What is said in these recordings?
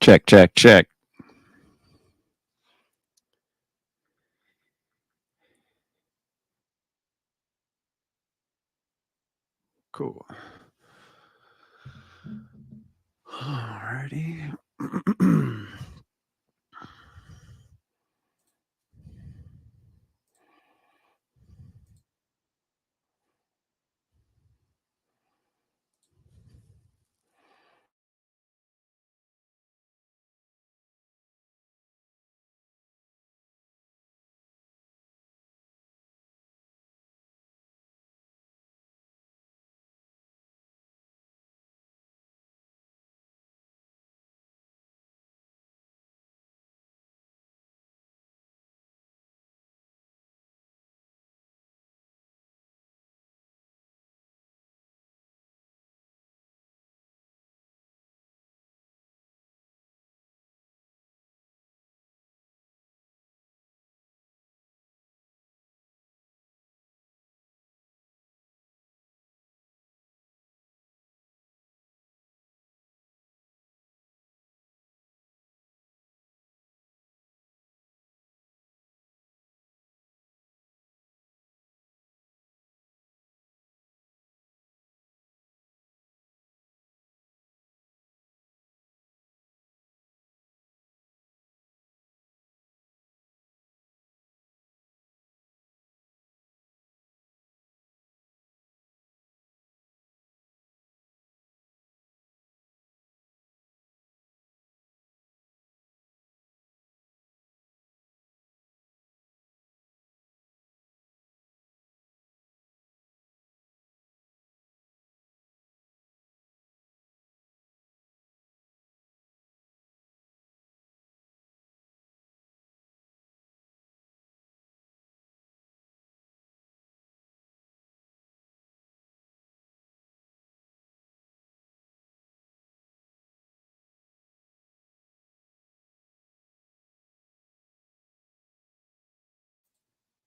Check, check, check. Cool. Alrighty.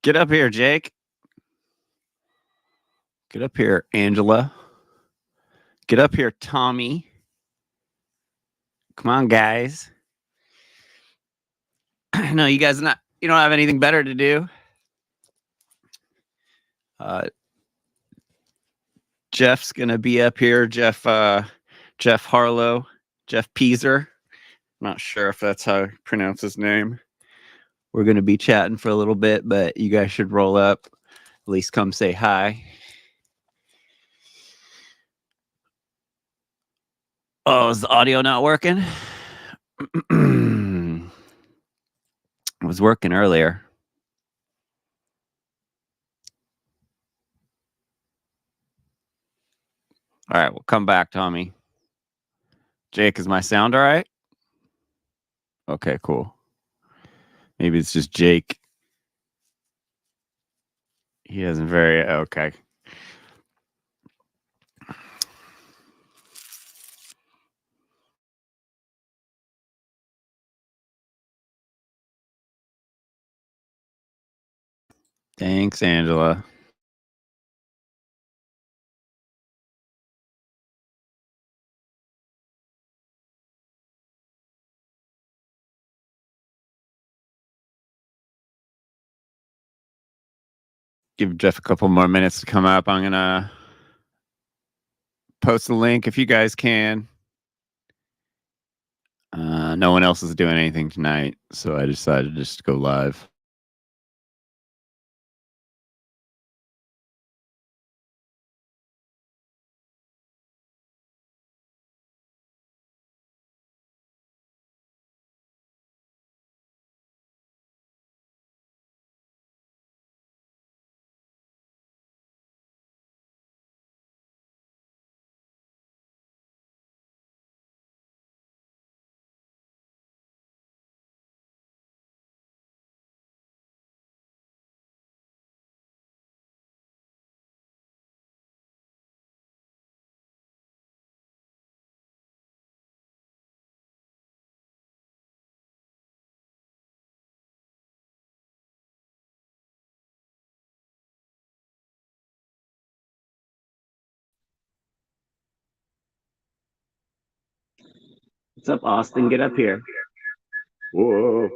Get up here, Jake. Get up here, Angela. Get up here, Tommy. Come on, guys. No, you guys you don't have anything better to do. Jeff's gonna be up here. Jeff Harlow. Jeff Peaser. Not sure if that's how you pronounce his name. We're gonna be chatting for a little bit, but you guys should roll up. At least come say hi. Oh, is the audio not working? It was working earlier. All right, we'll come back, Tommy. Jake, is my sound all right? Okay, cool. Maybe it's just Jake. He hasn't very okay. Thanks, Angela. Give Jeff a couple more minutes to come up. I'm gonna post the link if you guys can. No one else is doing anything tonight, so I decided to just go live. What's up, Austin? Get up here. Whoa.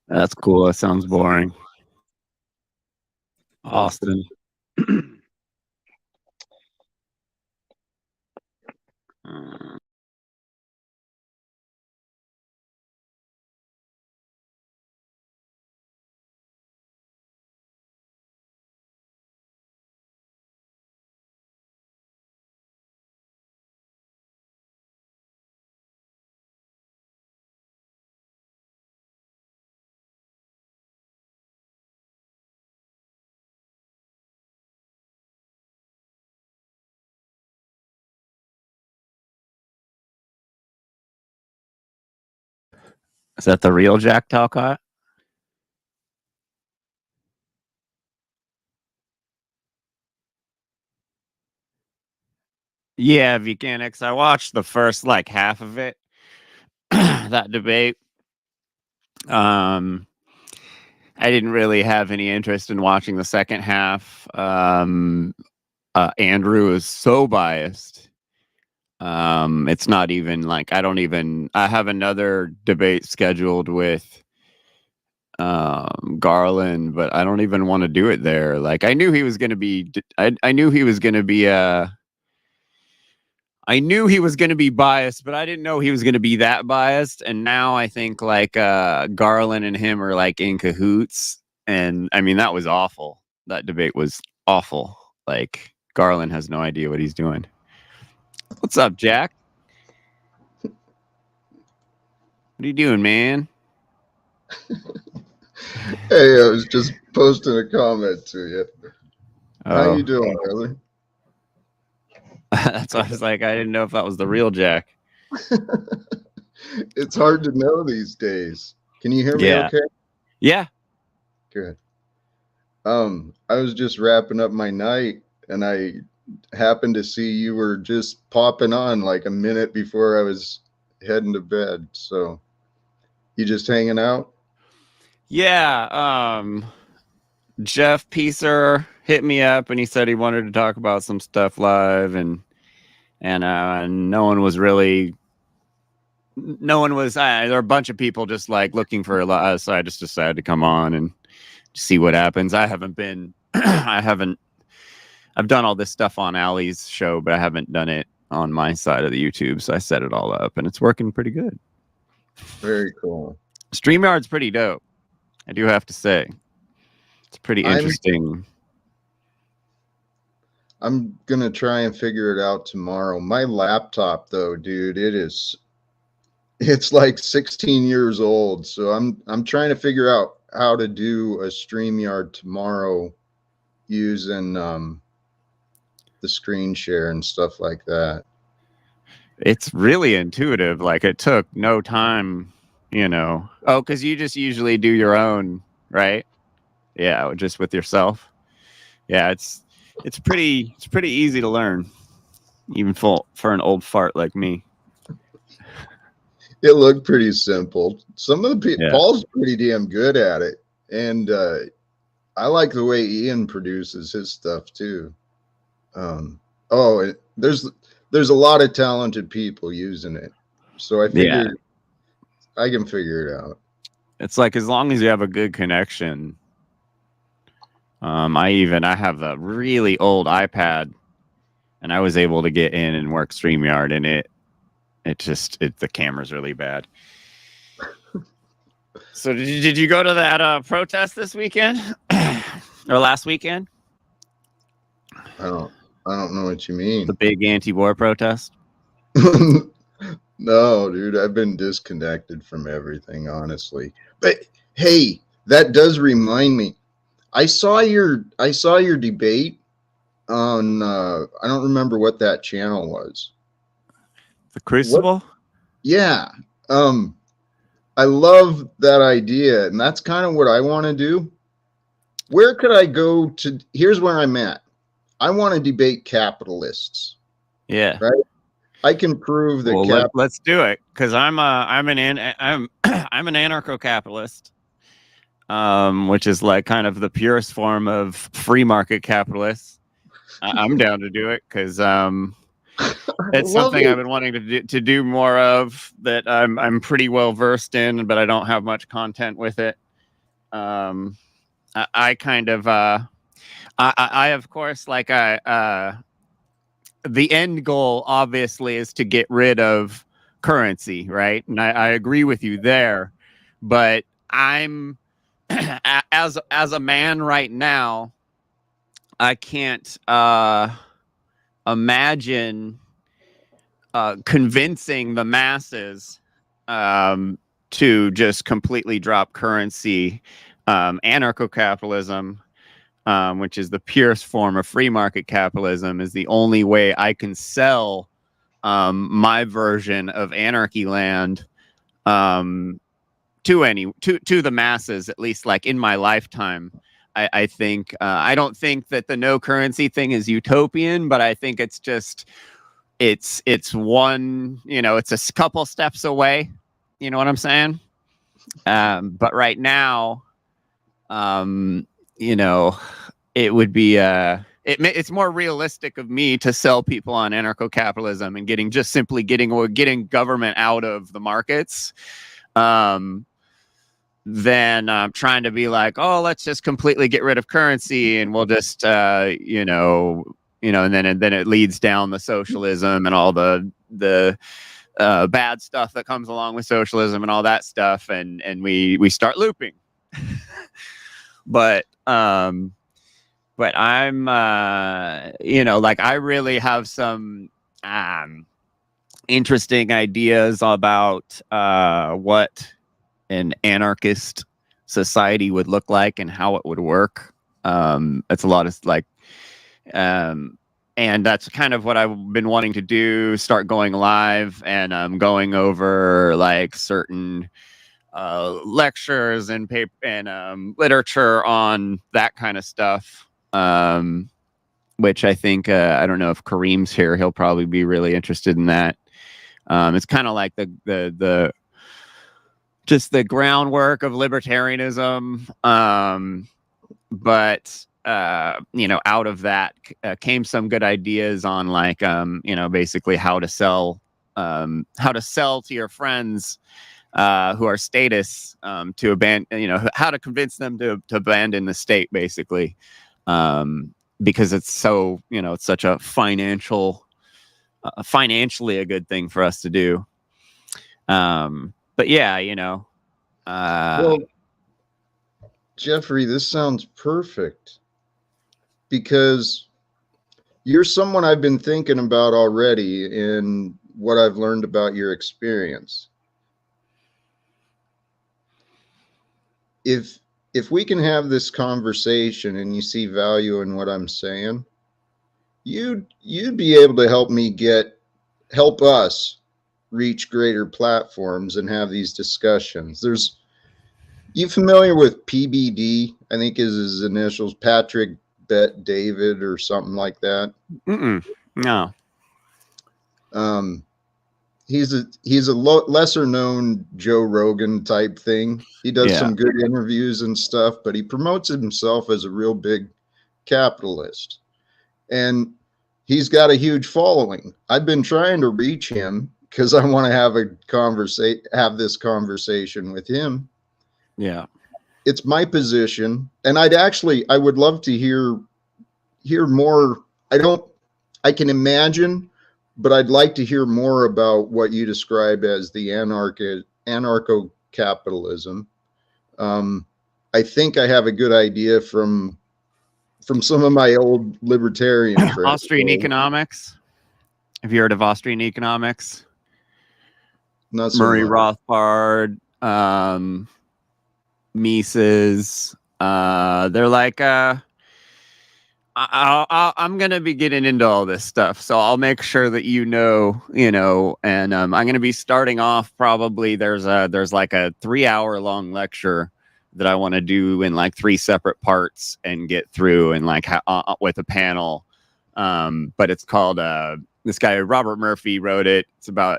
That's cool. That sounds boring. Austin. Is that the real Jack Talcott? Yeah, Veganix. I watched the first like half of it. That debate. I didn't really have any interest in watching the second half. Andrew is so biased. It's not even like I have another debate scheduled with Garland, but I don't even want to do it there. Like I knew he was going to be I knew he was going to be I knew he was going to be biased, but I didn't know he was going to be that biased. And now I think like Garland and him are like in cahoots. And I mean, that was awful. That debate was awful. Like Garland has no idea what he's doing. What's up, Jack? What are you doing, man? Hey, I was just posting a comment to you. How you doing, brother? That's why I was like, I didn't know if that was the real Jack. It's hard to know these days. Can you hear me okay? Yeah. Good. I was just wrapping up my night and I happened to see you were just popping on like a minute before I was heading to bed. So you just hanging out? Yeah. Jeff Pieser hit me up and he said he wanted to talk about some stuff live and no one was there are a bunch of people just like looking for a lot, so I just decided to come on and see what happens. I've done all this stuff on Allie's show, but I haven't done it on my side of the YouTube, so I set it all up and it's working pretty good. Very cool. StreamYard's pretty dope, I do have to say. It's pretty interesting. I'm gonna try and figure it out tomorrow. My laptop though, dude, it's like 16 years old. So I'm trying to figure out how to do a StreamYard tomorrow using the screen share and stuff like that. It's really intuitive. Like it took no time, Oh, because you just usually do your own, right? Yeah, just with yourself. Yeah, it's pretty easy to learn, even for an old fart like me. It looked pretty simple. Some of the people, Paul's pretty damn good at it, and I like the way Ian produces his stuff too. There's a lot of talented people using it, so I figured I can figure it out. It's like as long as you have a good connection. I have a really old iPad, and I was able to get in and work StreamYard, and the camera's really bad. So did you go to that protest this weekend or last weekend? I don't know what you mean. The big anti-war protest? No, dude, I've been disconnected from everything, honestly. But hey, that does remind me. I saw your debate on I don't remember what that channel was. The Crucible? What? Yeah. I love that idea, and that's kind of what I want to do. Where could I go to? Here's where I'm at. I want to debate capitalists. Yeah. Right. I can prove that. Let's do it, because I'm an anarcho-capitalist. which is like kind of the purest form of free market capitalists. I'm down to do it because it's Love something I've it. been wanting to do more of, that I'm pretty well versed in, but I don't have much content with it. I kind of I of course, like the end goal obviously is to get rid of currency, right? And I agree with you there, but I'm as a man right now, I can't imagine convincing the masses to just completely drop currency. Anarcho-capitalism, which is the purest form of free market capitalism, is the only way I can sell my version of anarchy land to the masses, at least like in my lifetime. I think I don't think that the no currency thing is utopian, but I think it's just it's one, it's a couple steps away. You know what I'm saying? But right now, you know, it would be it's more realistic of me to sell people on anarcho-capitalism and getting government out of the markets, than trying to be like, oh, let's just completely get rid of currency and we'll just and then it leads down the socialism and all the bad stuff that comes along with socialism and all that stuff, and we start looping. But I'm like, I really have some interesting ideas about what an anarchist society would look like and how it would work. It's a lot of like, and that's kind of what I've been wanting to do, start going live and going over like certain lectures and paper and literature on that kind of stuff, which I think I don't know if Kareem's here. He'll probably be really interested in that. It's kind of like the just the groundwork of libertarianism, but out of that came some good ideas on like basically how to sell to your friends who are statists, to abandon, how to convince them to abandon the state, basically, because it's so, it's such a financially a good thing for us to do. But yeah, Well, Jeffrey, this sounds perfect, because you're someone I've been thinking about already in what I've learned about your experience. If we can have this conversation and you see value in what I'm saying, you'd be able to help us reach greater platforms and have these discussions. You familiar with PBD? I think is his initials, Patrick Bet David or something like that. No. He's a lesser known Joe Rogan type thing. He does some good interviews and stuff, but he promotes himself as a real big capitalist, and he's got a huge following. I've been trying to reach him because I want to have this conversation with him. Yeah, it's my position, and I would love to hear more. I can imagine, but I'd like to hear more about what you describe as the anarcho-capitalism. I think I have a good idea from some of my old libertarian friends. Austrian economics. Have you heard of Austrian economics? Not so Murray much. Rothbard, Mises. They're like I'm gonna be getting into all this stuff, so I'll make sure that and I'm gonna be starting off probably. There's like a 3-hour long lecture that I want to do in like 3 separate parts and get through, and like with a panel. But it's called this guy Robert Murphy wrote it.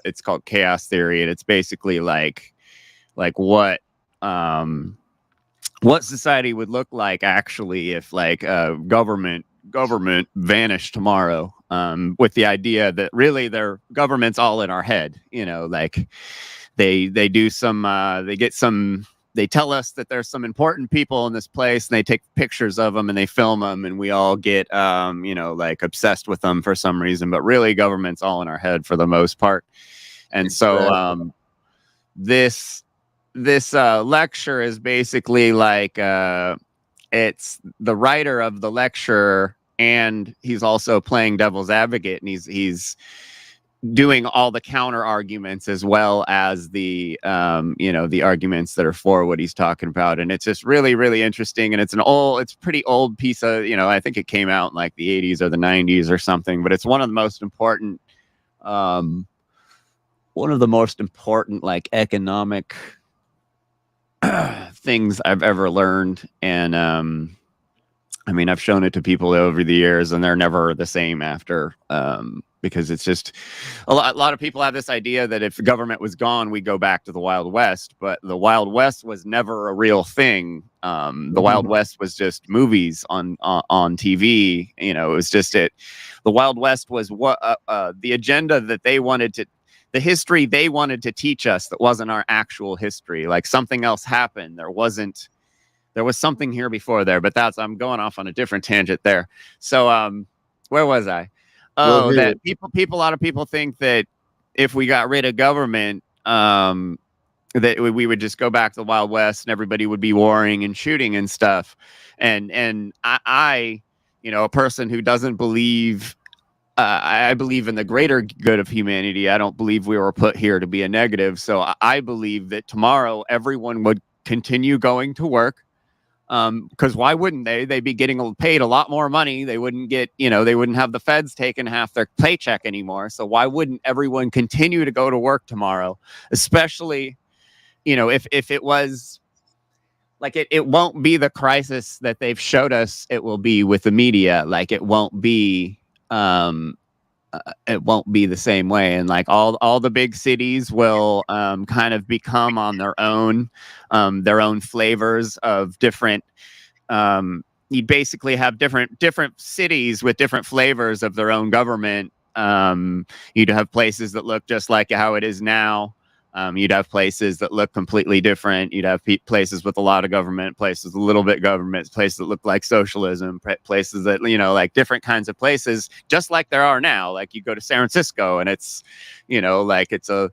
It's called Chaos Theory, and it's basically like what what society would look like actually if like government vanished tomorrow, with the idea that really their government's all in our head, you know, like they do some they tell us that there's some important people in this place and they take pictures of them and they film them and we all get you know, like obsessed with them for some reason, but really government's all in our head for the most part. And so this lecture is basically like it's the writer of the lecture and he's also playing devil's advocate, and he's doing all the counter arguments as well as the you know, the arguments that are for what he's talking about. And it's just really, really interesting. And it's pretty old piece of, you know, I think it came out in like the 80s or the 90s or something, but it's one of the most important like economic things I've ever learned. And I mean, I've shown it to people over the years and they're never the same after, because it's just a lot of people have this idea that if the government was gone, we go back to the Wild West, but the Wild West was never a real thing. The Wild West was just movies on TV. You know, it was just it. The Wild West was what the agenda that they wanted to, the history they wanted to teach us that wasn't our actual history. Like something else happened. There was something here before there, but I'm going off on a different tangent there. So where was I? Oh, that a lot of people think that if we got rid of government, that we would just go back to the Wild West and everybody would be warring and shooting and stuff. And I, you know, a person who doesn't believe, I believe in the greater good of humanity. I don't believe we were put here to be a negative. So I believe that tomorrow everyone would continue going to work. Because why wouldn't they? They'd be getting paid a lot more money. They wouldn't get, you know, they wouldn't have the feds taking half their paycheck anymore. So why wouldn't everyone continue to go to work tomorrow? Especially, you know, if it was like it won't be the crisis that they've showed us it will be with the media. Like it won't be the same way. And like all the big cities will kind of become on their own flavors of different. You'd basically have different cities with different flavors of their own government. You'd have places that look just like how it is now. You'd have places that look completely different. You'd have places with a lot of government, places with a little bit government, places that look like socialism, places that, you know, like different kinds of places, just like there are now. Like you go to San Francisco and it's, you know, like it's a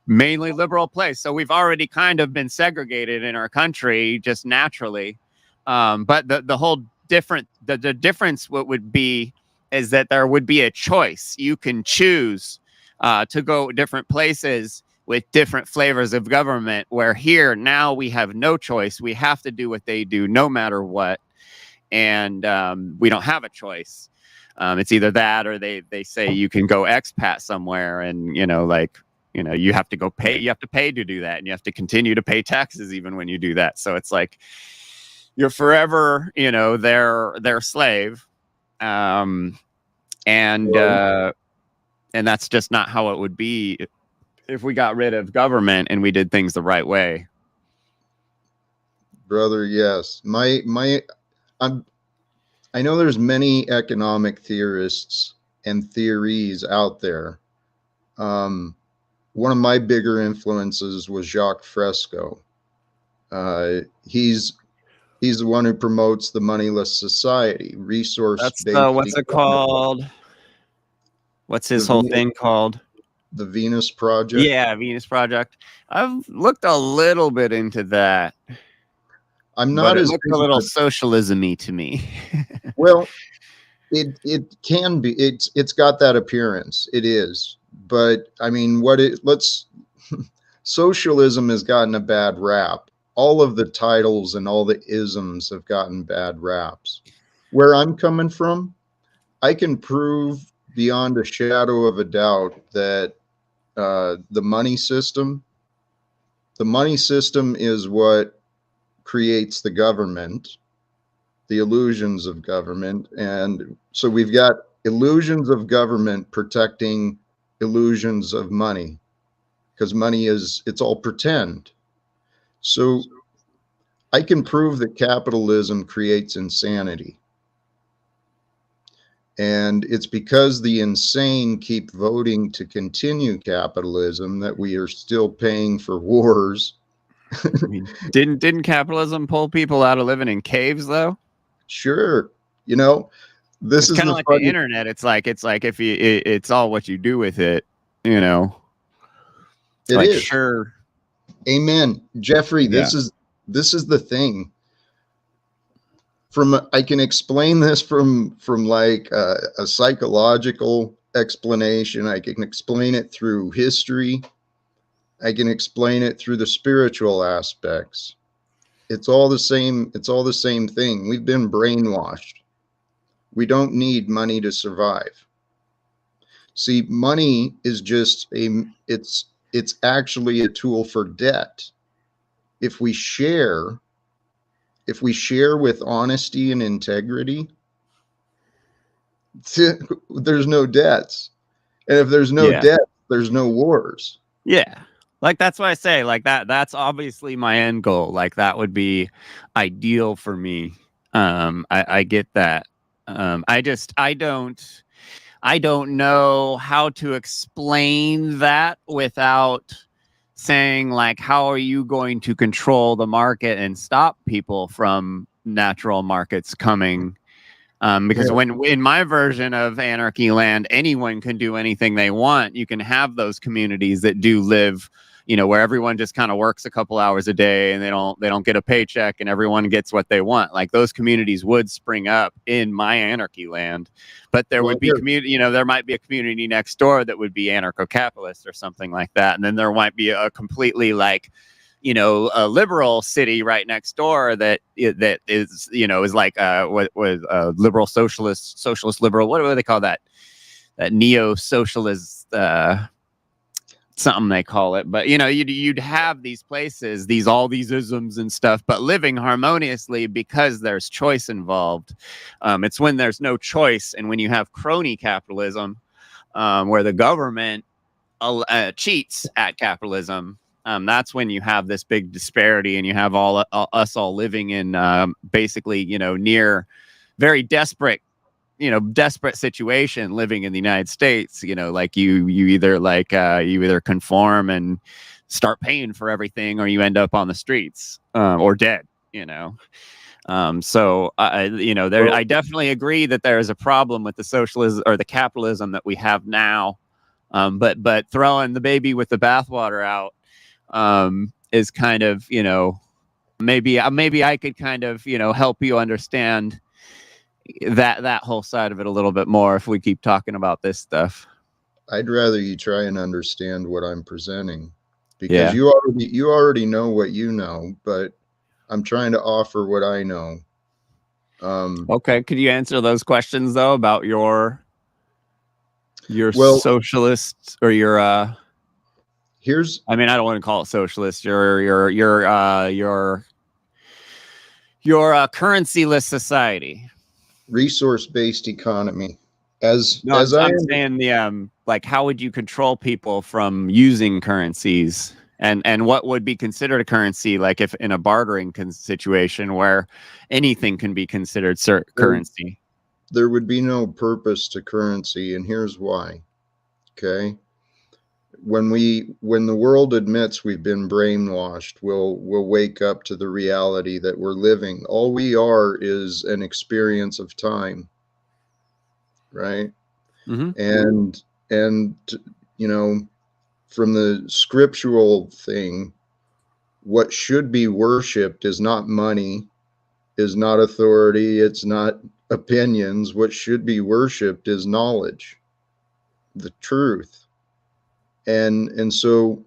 mainly liberal place. So we've already kind of been segregated in our country just naturally. But the whole the difference what would be is that there would be a choice. You can choose to go different places with different flavors of government, where here now we have no choice. We have to do what they do no matter what. And we don't have a choice. It's either that or they say you can go expat somewhere and, you know, like, you know, you have to pay to do that. And you have to continue to pay taxes even when you do that. So it's like you're forever, you know, their slave. And that's just not how it would be if we got rid of government and we did things the right way. Brother, yes. I know there's many economic theorists and theories out there. One of my bigger influences was Jacques Fresco. He's the one who promotes the moneyless society, resource-based. That's what's it called? What's his whole thing called? The Venus Project. Yeah, Venus Project. I've looked a little bit into that. I'm not as looked a little socialism-y to me. Well, it can be. It's got that appearance. It is. But I mean, socialism has gotten a bad rap. All of the titles and all the isms have gotten bad raps. Where I'm coming from, I can prove beyond a shadow of a doubt that the money system is what creates the government, the illusions of government. And so we've got illusions of government protecting illusions of money, because money it's all pretend. So I can prove that capitalism creates insanity. And it's because the insane keep voting to continue capitalism that we are still paying for wars. I mean, didn't capitalism pull people out of living in caves though? Sure. You know, this It's is kind of the like the funny. internet. It's like if it's all what you do with it, you know. It's It like is. sure. Amen. Jeffrey, Yeah. this is the thing. I can explain this from like a psychological explanation. I can explain it through history. I can explain it through the spiritual aspects. It's all the same. It's all the same thing. We've been brainwashed. We don't need money to survive. See, money is just it's actually a tool for debt. If we share, if we share with honesty and integrity, there's no debts. And if there's no Yeah. debt, there's no wars. Yeah. Like that's why I say like that's obviously my end goal. Like that would be ideal for me. I get that. I don't know how to explain that without saying like how are you going to control the market and stop people from natural markets coming, because Yeah. when in my version of anarchy land anyone can do anything they want. You can have those communities that do live, you know, where everyone just kind of works a couple hours a day and they don't get a paycheck and everyone gets what they want. Like those communities would spring up in my anarchy land, but there Well, would be here, community, you know, there might be a community next door that would be anarcho-capitalist or something like that, and then there might be a completely like, you know, a liberal city right next door that is, you know, is like what was liberal socialist liberal, what do they call that, that neo socialist something they call it. But you know, you'd have these places, these all these isms and stuff, but living harmoniously because there's choice involved. It's when there's no choice and when you have crony capitalism, where the government cheats at capitalism. That's when you have this big disparity, and you have us all living in basically, you know, near very desperate, you know, desperate situation living in the United States. You know, like you either like you either conform and start paying for everything, or you end up on the streets or dead. You know. So you know, there, well, I definitely agree that there is a problem with the socialism or the capitalism that we have now. But throwing the baby with the bathwater out is kind of, you know, maybe I could kind of, you know, help you understand that whole side of it a little bit more if we keep talking about this stuff. I'd rather you try and understand what I'm presenting, because Yeah. you already know what you know, but I'm trying to offer what I know. Okay. Could you answer those questions though about your Well, socialist or your here's I mean, I don't want to call it socialist. Your currency-less society. resource-based economy. No, I'm saying the like how would you control people from using currencies, and what would be considered a currency, like if in a bartering situation where anything can be considered currency. There would be no purpose to currency, and here's why. Okay, when the world admits we've been brainwashed, we'll wake up to the reality that we're living. All we are is an experience of time, right? Mm-hmm. And you know, from the scriptural thing, what should be worshipped is not money, is not authority, it's not opinions. What should be worshipped is knowledge, the truth. And so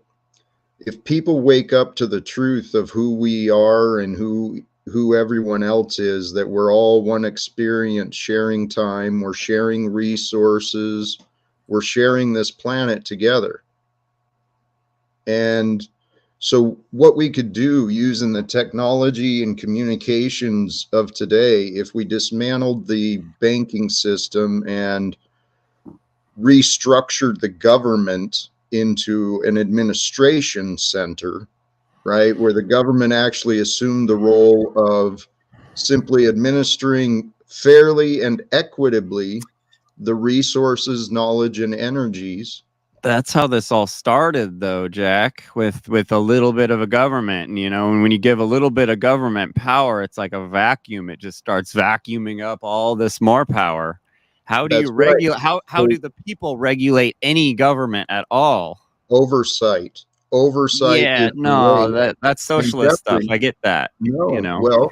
if people wake up to the truth of who we are and who everyone else is, that we're all one experience, sharing time, we're sharing resources, we're sharing this planet together. And so what we could do using the technology and communications of today, if we dismantled the banking system and restructured the government into an administration center, right? Where the government actually assumed the role of simply administering fairly and equitably the resources, knowledge, and energies. That's how this all started, though, Jack, with a little bit of a government. And, and when you give a little bit of government power, it's like a vacuum. It just starts vacuuming up all this more power. How do That's you right. regulate? How So do the people regulate any government at all? oversight. Oversight Yeah, is the no, way. that's And socialist stuff. Jeffrey, I get that. no, well,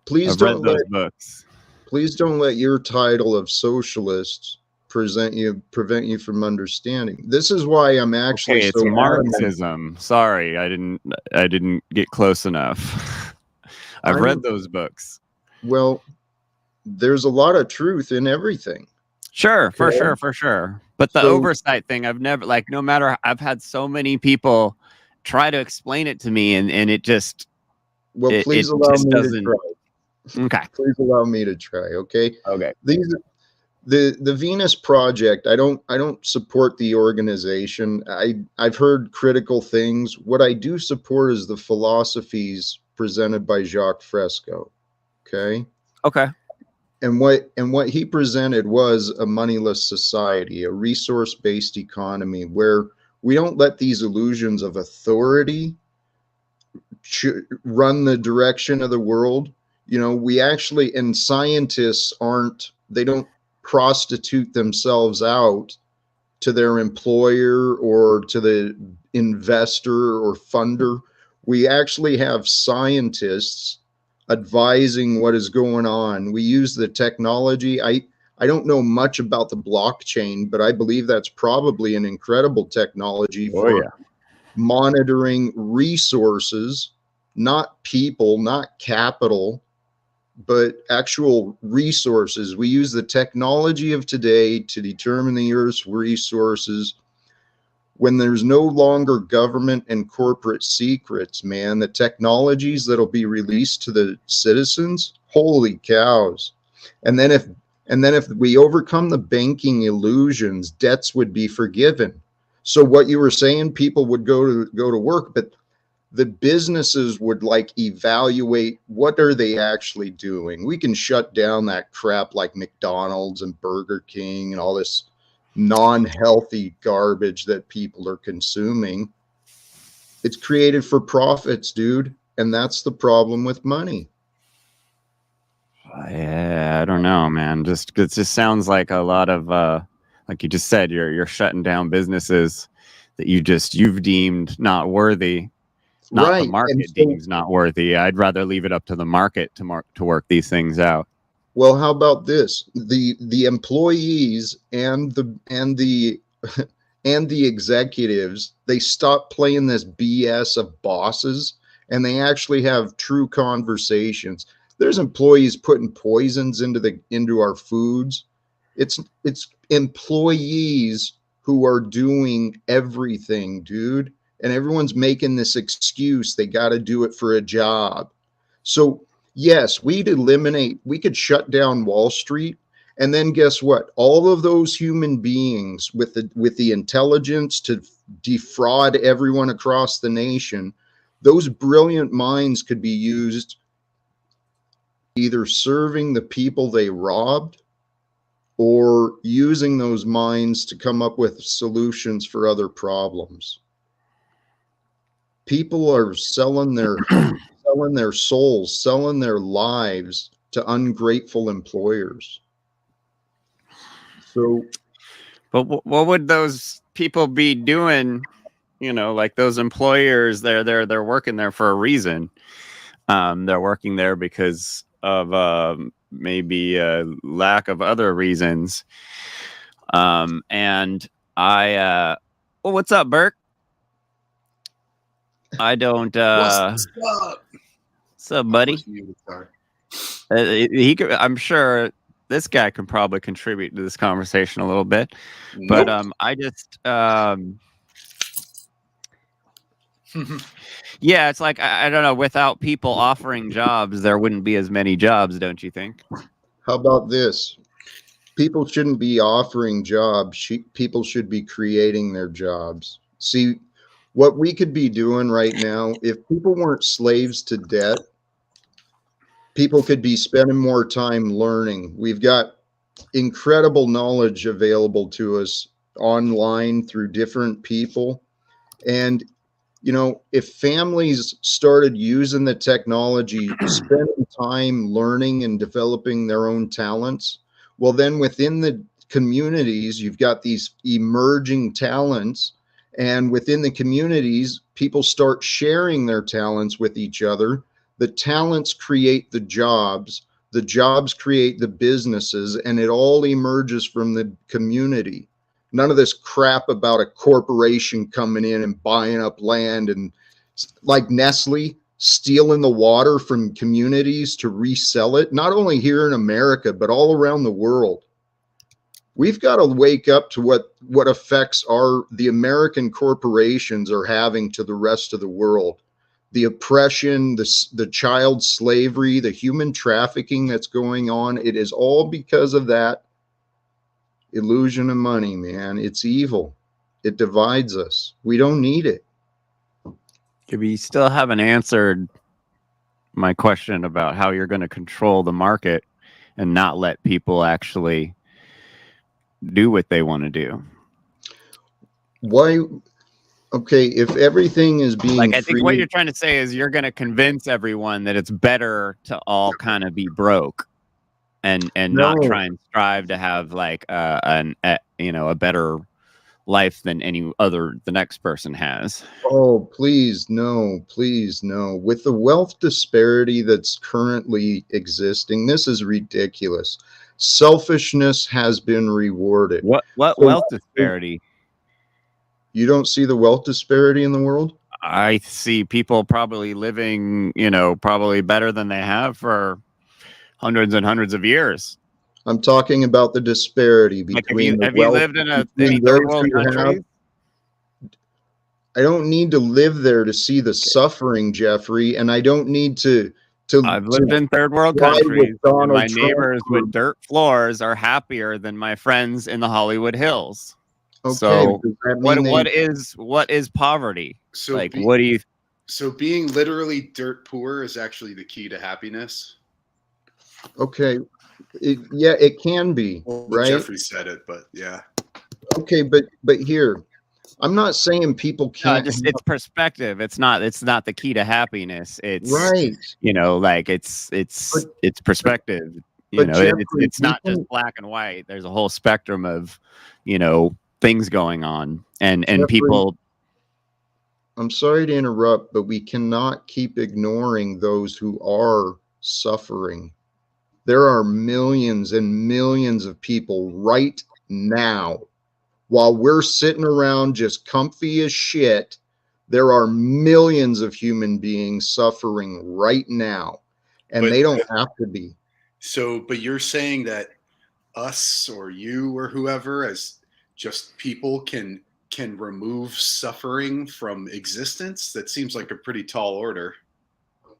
please I've read don't let those books. please don't let your title of socialist prevent you from understanding. This is why I'm actually Okay, it's so adamant. Marxism. Sorry, I didn't get close enough. I've read I'm those books. well, there's a lot of truth in everything. Sure, for Okay? sure, for sure. But the So, oversight thing, I've never no matter I've had so many people try to explain it to me and it just well, it please allow just me to doesn't. try. Okay. Please allow me to try. Okay. Okay. These the Venus Project. I don't support the organization. I've heard critical things. What I do support is the philosophies presented by Jacques Fresco. Okay. Okay. And what he presented was a moneyless society, a resource-based economy where we don't let these illusions of authority run the direction of the world. We actually, and scientists they don't prostitute themselves out to their employer or to the investor or funder. We actually have scientists advising what is going on. We use the technology. I don't know much about the blockchain, but I believe that's probably an incredible technology Oh for yeah. monitoring resources, not people, not capital, but actual resources. We use the technology of today to determine the Earth's resources. When there's no longer government and corporate secrets, man, the technologies that'll be released to the citizens, holy cows. And then if we overcome the banking illusions, debts would be forgiven. So what you were saying, people would go to work, but the businesses would like evaluate what are they actually doing. We can shut down that crap like McDonald's and Burger King and all this non-healthy garbage that people are consuming. It's created for profits, dude, and that's the problem with money. Yeah, I don't know, man. It just sounds like a lot of like you just said, you're shutting down businesses that you've deemed not worthy, not the Right. And market so, deems not worthy. I'd rather leave it up to the market to work these things out. well, how about this? The employees and the and the executives, they stop playing this BS of bosses and they actually have true conversations. There's employees putting poisons into our foods. It's employees who are doing everything, dude. And everyone's making this excuse they got to do it for a job. So, yes, we could shut down Wall Street. And then guess what? All of those human beings with the intelligence to defraud everyone across the nation, those brilliant minds could be used either serving the people they robbed or using those minds to come up with solutions for other problems. People are selling their souls, selling their lives to ungrateful employers. So, But what would those people be doing? Like those employers, they're working there for a reason. They're working there because of maybe a lack of other reasons. And well, what's up, Burke? I don't. What's up? What's up, buddy? I'm sure this guy can probably contribute to this conversation a little bit, Nope. but I just yeah, it's like I don't know. Without people offering jobs, there wouldn't be as many jobs, don't you think? how about this? People shouldn't be offering jobs. People should be creating their jobs. See, What we could be doing right now, if people weren't slaves to debt, people could be spending more time learning. We've got incredible knowledge available to us online through different people. And, you know, if families started using the technology, spending time learning and developing their own talents, well, then within the communities, you've got these emerging talents. And within the communities, people start sharing their talents with each other. The talents create the jobs create the businesses, and it all emerges from the community. None of this crap about a corporation coming in and buying up land and like Nestle stealing the water from communities to resell it, not only here in America, but all around the world. We've got to wake up to what effects the American corporations are having to the rest of the world. The oppression, the child slavery, the human trafficking that's going on. It is all because of that illusion of money, man. It's evil. It divides us. We don't need it. You still haven't answered my question about how you're going to control the market and not let people actually do what they want to do. Why? Okay, if everything is being like, I think what you're trying to say is you're going to convince everyone that it's better to all kind of be broke and not try and strive to have like a better life than the next person has. Oh, please no, please no. With the wealth disparity that's currently existing, this is ridiculous. Selfishness has been rewarded. What wealth disparity? You don't see the wealth disparity in the world? I see people probably living, probably better than they have for hundreds and hundreds of years. I'm talking about the disparity between have you lived in any third world countries? I don't need to live there to see the suffering, Jeffrey, and I don't need to I've lived in third world countries. And my neighbors with dirt floors are happier than my friends in the Hollywood Hills. Okay, so what is poverty? So like, what do you? So being literally dirt poor is actually the key to happiness. Okay, it can be, right? Jeffrey said it, but yeah. Okay, but here, I'm not saying people can't. No, it's perspective. It's not the key to happiness. It's right. It's perspective. Jeffrey, it's not just black and white. There's a whole spectrum of, things going on, and Jeffrey, people. I'm sorry to interrupt, but we cannot keep ignoring those who are suffering. There are millions and millions of people right now. While we're sitting around just comfy as shit, there are millions of human beings suffering right now, and they don't have to be. So, but you're saying that us or you or whoever, as just people, can remove suffering from existence? That seems like a pretty tall order.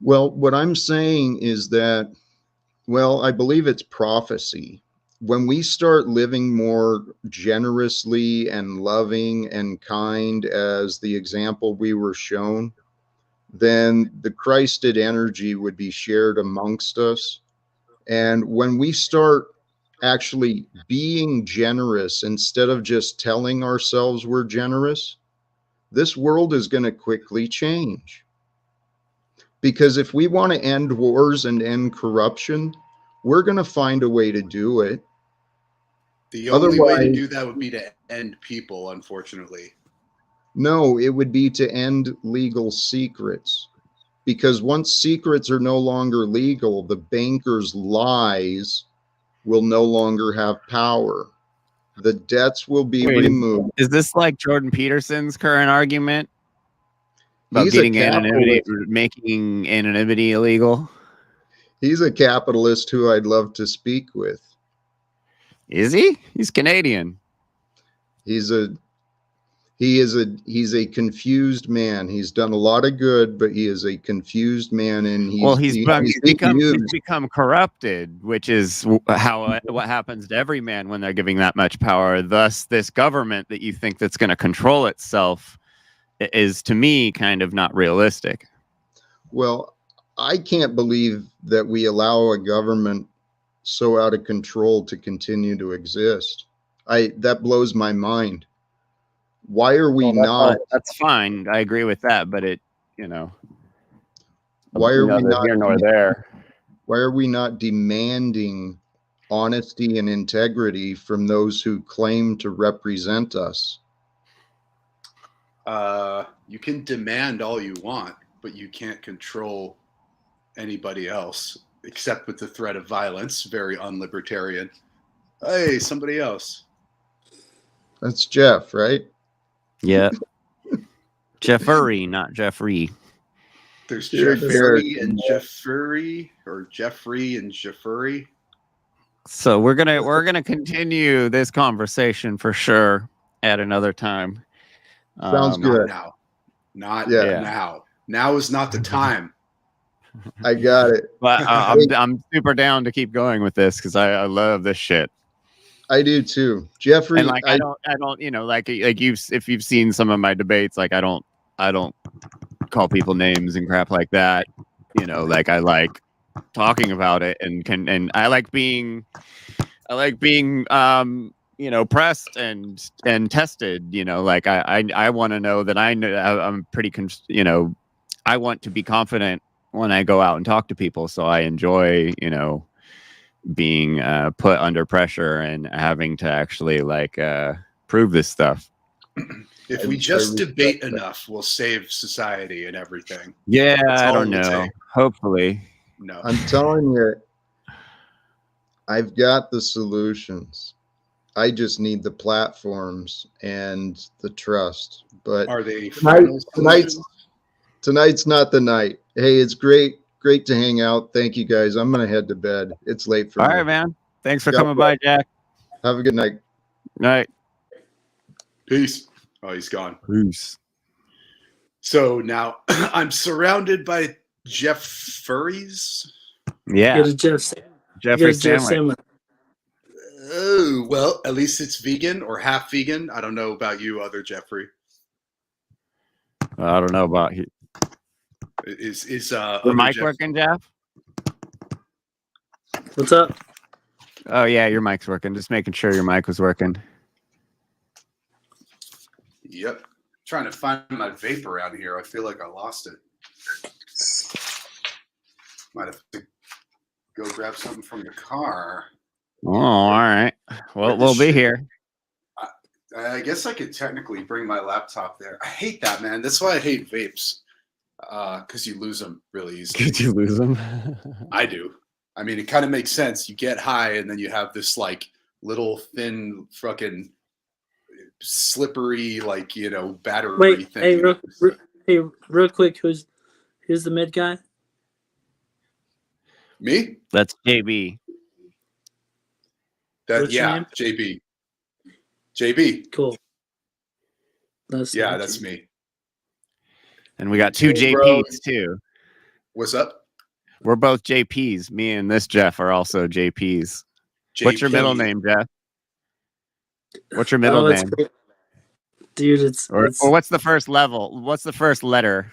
Well, what I'm saying is that, I believe it's prophecy. When we start living more generously and loving and kind, as the example we were shown, then the Christed energy would be shared amongst us. And when we start actually being generous instead of just telling ourselves we're generous, this world is going to quickly change. Because if we want to end wars and end corruption, we're going to find a way to do it. The only way to do that would be to end people, unfortunately. No, it would be to end legal secrets. Because once secrets are no longer legal, the bankers' lies will no longer have power. The debts will be removed. Is this like Jordan Peterson's current argument about making anonymity illegal? He's a capitalist who I'd love to speak with. Is he? He's Canadian. He's a confused man. He's done a lot of good, but he is a confused man, and he's become corrupted, which is what happens to every man when they're giving that much power. Thus, this government that you think that's going to control itself is to me kind of not realistic. Well, I can't believe that we allow a government so out of control to continue to exist. That blows my mind. Why are we not? That's fine. I agree with that, but it, Why are we neither not here nor there. Why are we not demanding honesty and integrity from those who claim to represent us? You can demand all you want, but you can't control anybody else except with the threat of violence. Very unlibertarian. Hey, somebody else. That's Jeff, right? Yeah. Jeffery, not Jeffrey. There's You're a Jeffery character, and man. Jeffery, or Jeffrey and Jeffery. So we're gonna continue this conversation for sure at another time. Sounds Not good. now. Not Yeah. now. Now is not the time. I got it. But I'm super down to keep going with this because I love this shit. I do too, Jeffrey. And like I don't like if you've seen some of my debates, like I don't call people names and crap like that. Like I like talking about it and I like being pressed and tested. Like I want to know that I'm pretty I want to be confident when I go out and talk to people, so I enjoy being put under pressure and having to actually prove this stuff. If we just debate enough, we'll save society and everything. Yeah, That's I all don't it would know. take. Hopefully. No. I'm telling you, I've got the solutions. I just need the platforms and the trust. But Are they final solutions? tonight's not the night. Hey, it's great to hang out. Thank you guys. I'm gonna head to bed. It's late for me. All right, man. Thanks for Yeah, coming by, Jack. Have a good night. Night. Peace. Oh, he's gone. Peace. So now I'm surrounded by Jeffurys. Yeah. Get a Jeff. Jeffrey Get a Jeff Sandwich. sandwich. Oh, well, at least it's vegan or half vegan. I don't know about you, other Jeffrey. I don't know about you. Is Your other mic Jeff- working, Jeff? What's up? Oh yeah, your mic's working. Just making sure your mic was working. Yep. Trying to find my vape around here. I feel like I lost it. Might have to go grab something from the car. Oh, all right. Well, Where'd we'll this be shit- here. I guess I could technically bring my laptop there. I hate that, man. That's why I hate vapes. Because you lose them really easily. Did you lose them? I do. I mean, it kind of makes sense. You get high and then you have this like little thin fucking slippery battery Wait, thing. real quick, who's the mid guy? Me? That's JB. What's your name? JB. JB. Cool. That's me. And we got two Hey, bro. JPs too. What's up? We're both JPs. Me and this Jeff are also JPs. What's your JP. middle name, Jeff? What's your middle name? Great. Dude, it's Or what's the first level? What's the first letter?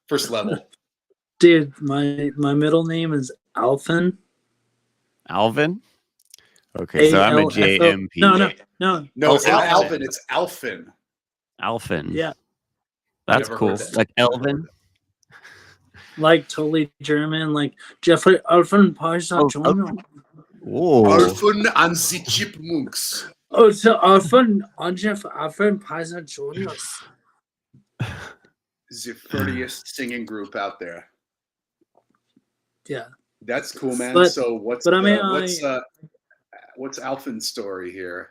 First level. dude. My middle name is Alvin. Alvin? Okay, so I'm a JMP. No. No, it's not Alvin. Alvin. It's Alfin. Alvin. Yeah, That's Never cool. heard that. Like Elvin. like totally German. Like Jeffrey Alvin Paisa Jr. Whoa. Alfin and the Chipmunks. Oh, so Alvin on Jeff Alvin Paisa Jr. The furriest singing group out there. Yeah, That's cool, man. But- So what's Alfin's story here?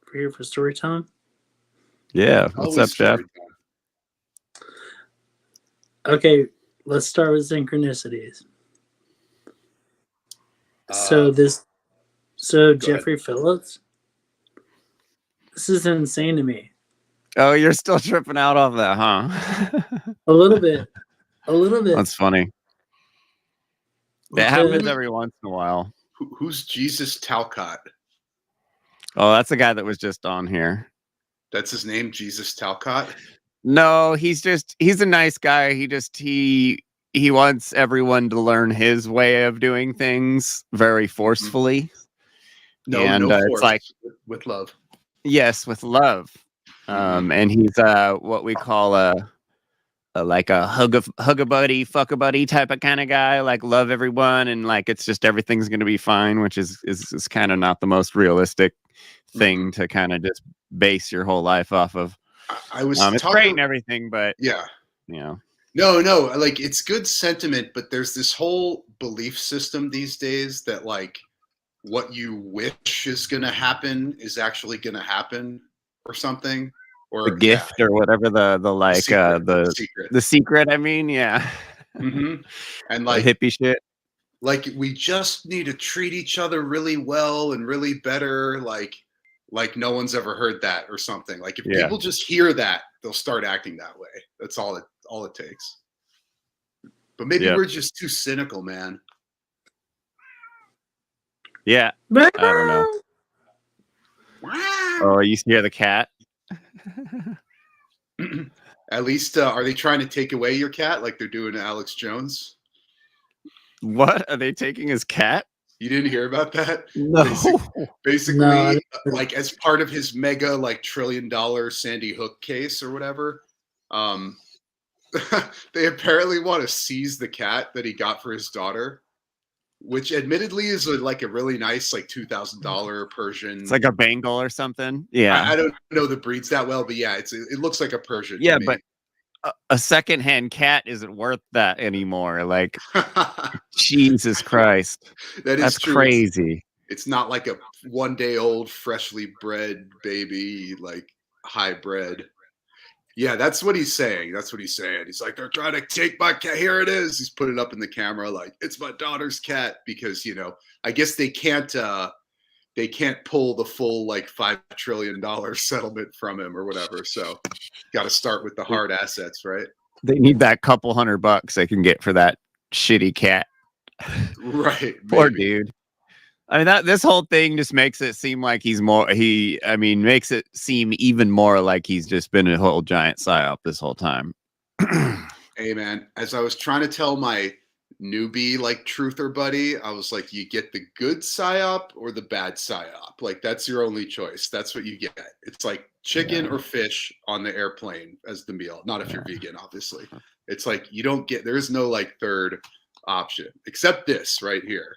we're here for story time. Yeah. What's Always up, Jeff? story time. Okay, let's start with synchronicities. Uh, Jeffrey Phillips. This is insane to me. Oh, you're still tripping out off that, huh? A little bit. That's funny. That Okay. happens every once in a while. Who's Jesus Talcott? Oh, that's the guy that was just on here. That's his name, Jesus Talcott. No, he's a nice guy. He wants everyone to learn his way of doing things very forcefully. No, And no it's force, like, with love. yes, with love. And he's what we call a like a hug a buddy, fuck a buddy type of kind of guy, like love everyone and like it's just everything's gonna be fine, which is kind of not the most realistic thing to kind of just base your whole life off of. I was it's great and everything, but yeah, you know. No, like it's good sentiment, but there's this whole belief system these days that like what you wish is gonna happen is actually gonna happen or something. Or The gift or whatever the like the secret. I mean, yeah. And like the hippie shit. Like we just need to treat each other really well and really better, like no one's ever heard that or something. Like if people just hear that, they'll start acting that way. That's all it takes. But maybe we're just too cynical, man. Yeah. I don't know. Oh, you hear the cat? At least, are they trying to take away your cat like they're doing to Alex Jones? What? Are they taking his cat? You didn't hear about that? No. Basically, No. Like as part of his mega like $1 trillion Sandy Hook case or whatever, they apparently want to seize the cat that he got for his daughter, which admittedly is like a really nice like $2,000 Persian. It's like a Bengal or something. Yeah, I don't know the breeds that well, but yeah, it looks like a Persian. Yeah, but a secondhand cat isn't worth that anymore. Like, Jesus Christ, that's true. crazy. It's not like a 1 day old, freshly bred baby, like hybrid. Yeah, that's what he's saying. He's like, they're trying to take my cat. Here it is. He's putting it up in the camera like, it's my daughter's cat because, I guess they can't pull the full like $5 trillion settlement from him or whatever. So got to start with the hard assets, right? They need that couple $100 they can get for that shitty cat. Right. Poor dude. I mean, this whole thing just makes it seem like makes it seem even more like he's just been a whole giant psyop this whole time. Hey man, as I was trying to tell my newbie like truther buddy, I was like, you get the good psyop or the bad psyop. Like that's your only choice. That's what you get. It's like chicken or fish on the airplane as the meal. Not if you're vegan, obviously. It's like there is no like third option except this right here.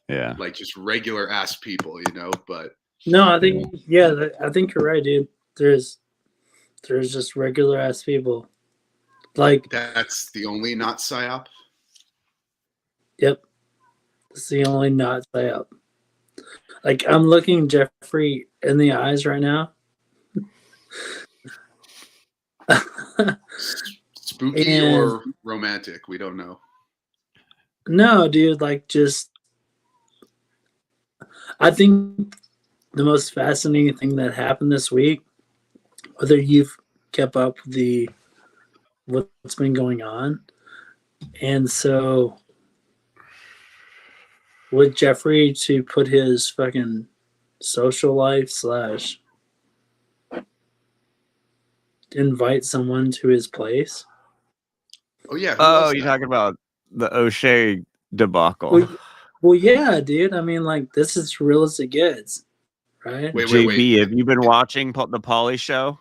Yeah. Like just regular ass people, but no, I think I think you're right, dude. There's just regular ass people. Like that's the only not psyop. Yep. It's the only not psyop. Like I'm looking Jeffrey in the eyes right now. Spooky or romantic, we don't know. No, dude, like just I think the most fascinating thing that happened this week, whether you've kept up with what's been going on, and so with Jeffrey to put his fucking social life / invite someone to his place. Oh yeah. Oh, you're talking about the O'Shea debacle. Well, yeah, dude. I mean, like, this is as real as it gets, right? JB, have you been watching the Pauly show?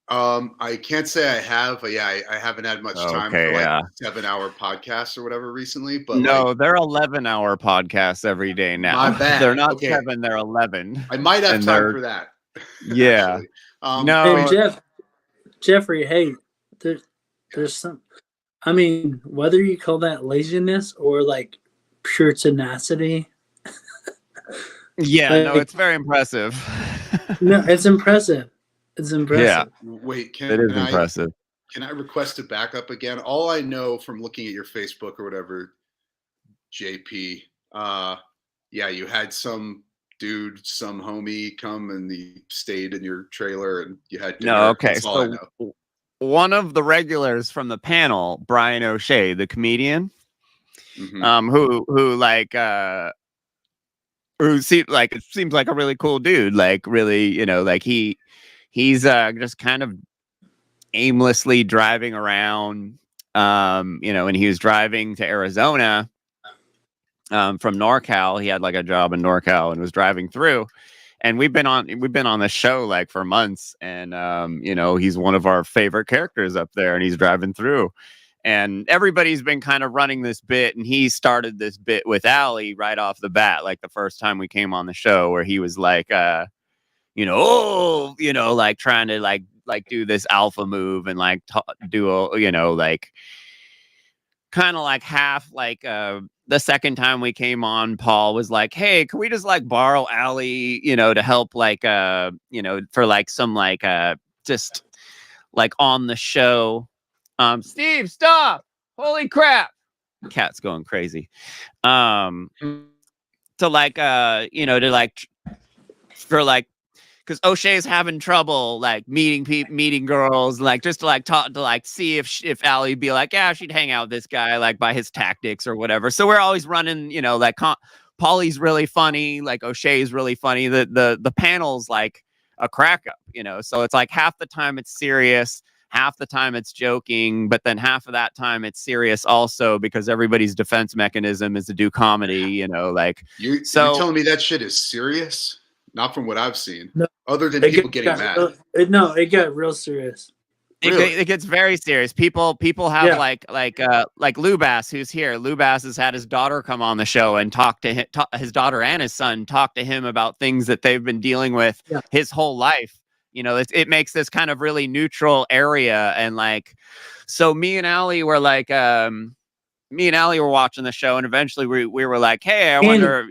I can't say I have. But yeah, I haven't had much time for like 7-hour podcasts or whatever recently. But no, they're 11-hour podcasts every day now. My bad. They're not 7; they're 11. I might have time for that. Yeah. No, hey, Jeffrey. Hey, there's some. I mean, whether you call that laziness or like pure tenacity. Yeah, no, it's very impressive. No, it's impressive. It's impressive. Yeah. Wait, it is impressive. Can I request a backup again? All I know from looking at your Facebook or whatever, JP, you had some dude, some homie come and he stayed in your trailer and you had dinner. No, okay. That's all I know. One of the regulars from the panel, Brian O'Shea, the comedian, who like who seems like a really cool dude. Like really, like he's just kind of aimlessly driving around. And he was driving to Arizona from NorCal. He had like a job in NorCal and was driving through. And we've been on the show like for months, and he's one of our favorite characters up there, and he's driving through, and everybody's been kind of running this bit, and he started this bit with Allie right off the bat, like the first time we came on the show, where he was like, like trying to like do this alpha move and like do a, like kind of like half like the second time we came on, Paul was like, hey, can we just like borrow Allie, to help like for like some like just like on the show. Steve, stop. Holy crap. Cat's going crazy. To like to like for like, because O'Shea's having trouble like meeting girls, like just to like talk to like see if Allie'd be like, yeah, she'd hang out with this guy like by his tactics or whatever. So we're always running, like Paulie's really funny, like O'Shea's really funny. The panel's like a crack up, so it's like half the time it's serious, half the time it's joking, but then half of that time it's serious also, because everybody's defense mechanism is to do comedy, like you're telling me that shit is serious? Not from what I've seen. No, other than people getting mad. It got real serious. Really? It gets very serious. People have like Lubass, who's here. Lubass has had his daughter come on the show and talk to him. His daughter and his son talk to him about things that they've been dealing with his whole life. It makes this kind of really neutral area, and like, so me and Allie were like, watching the show, and eventually we were like, hey, I wonder,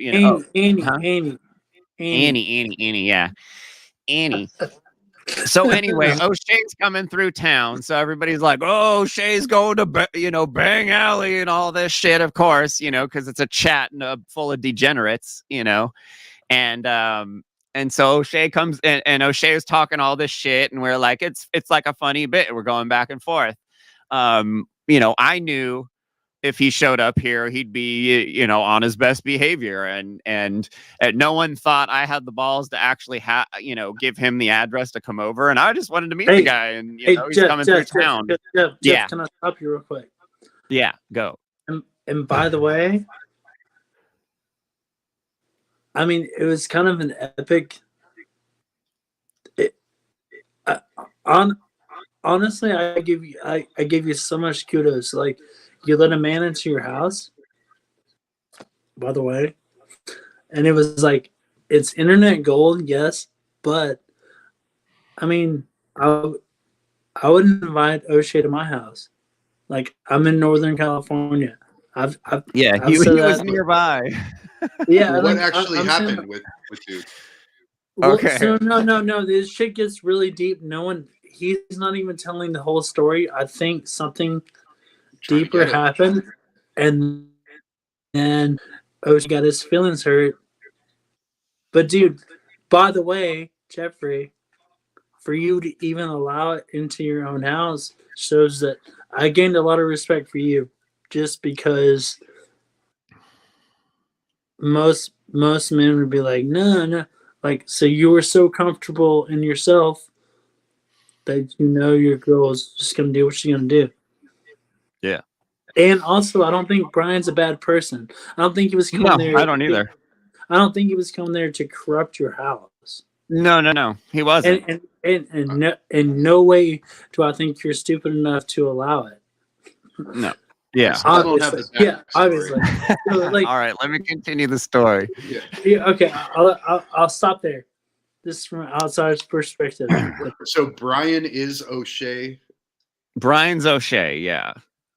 Annie, yeah. Annie. So anyway, O'Shea's coming through town. So everybody's like, oh, O'Shea's going to, bang Allie and all this shit, of course, because it's a chat full of degenerates, and so O'Shea comes in, and O'Shea is talking all this shit, and we're like, it's like a funny bit. We're going back and forth. I knew if he showed up here, he'd be, on his best behavior. And no one thought I had the balls to actually give him the address to come over. And I just wanted to meet the guy, and he's Jeff, coming through town. Jeff, can I stop you real quick? Yeah, go. And by the way, I mean, it was kind of an epic. Honestly, I give you so much kudos. Like, you let a man into your house, by the way, and it was like, it's internet gold, yes, but I mean, I wouldn't invite O'Shea to my house. Like, I'm in Northern California. He was nearby. Yeah, what actually happened with you? Well, okay. So no. This shit gets really deep. He's not even telling the whole story. I think something deeper happened, and then O'Shea got his feelings hurt. But dude, by the way, Jeffrey, for you to even allow it into your own house shows that I gained a lot of respect for you, just because most men would be like, no. Like, so you were so comfortable in yourself that your girl is just gonna do what she's gonna do. Yeah. And also, I don't think Brian's a bad person. I don't think he was coming there. I don't either. I don't think he was coming there to corrupt your house. No. He wasn't. And no way do I think you're stupid enough to allow it. No. Yeah. Obviously. So, like, all right, let me continue the story. Yeah. Okay. I'll stop there. This is from an outsider's perspective. So Brian is O'Shea. Brian's O'Shea, yeah.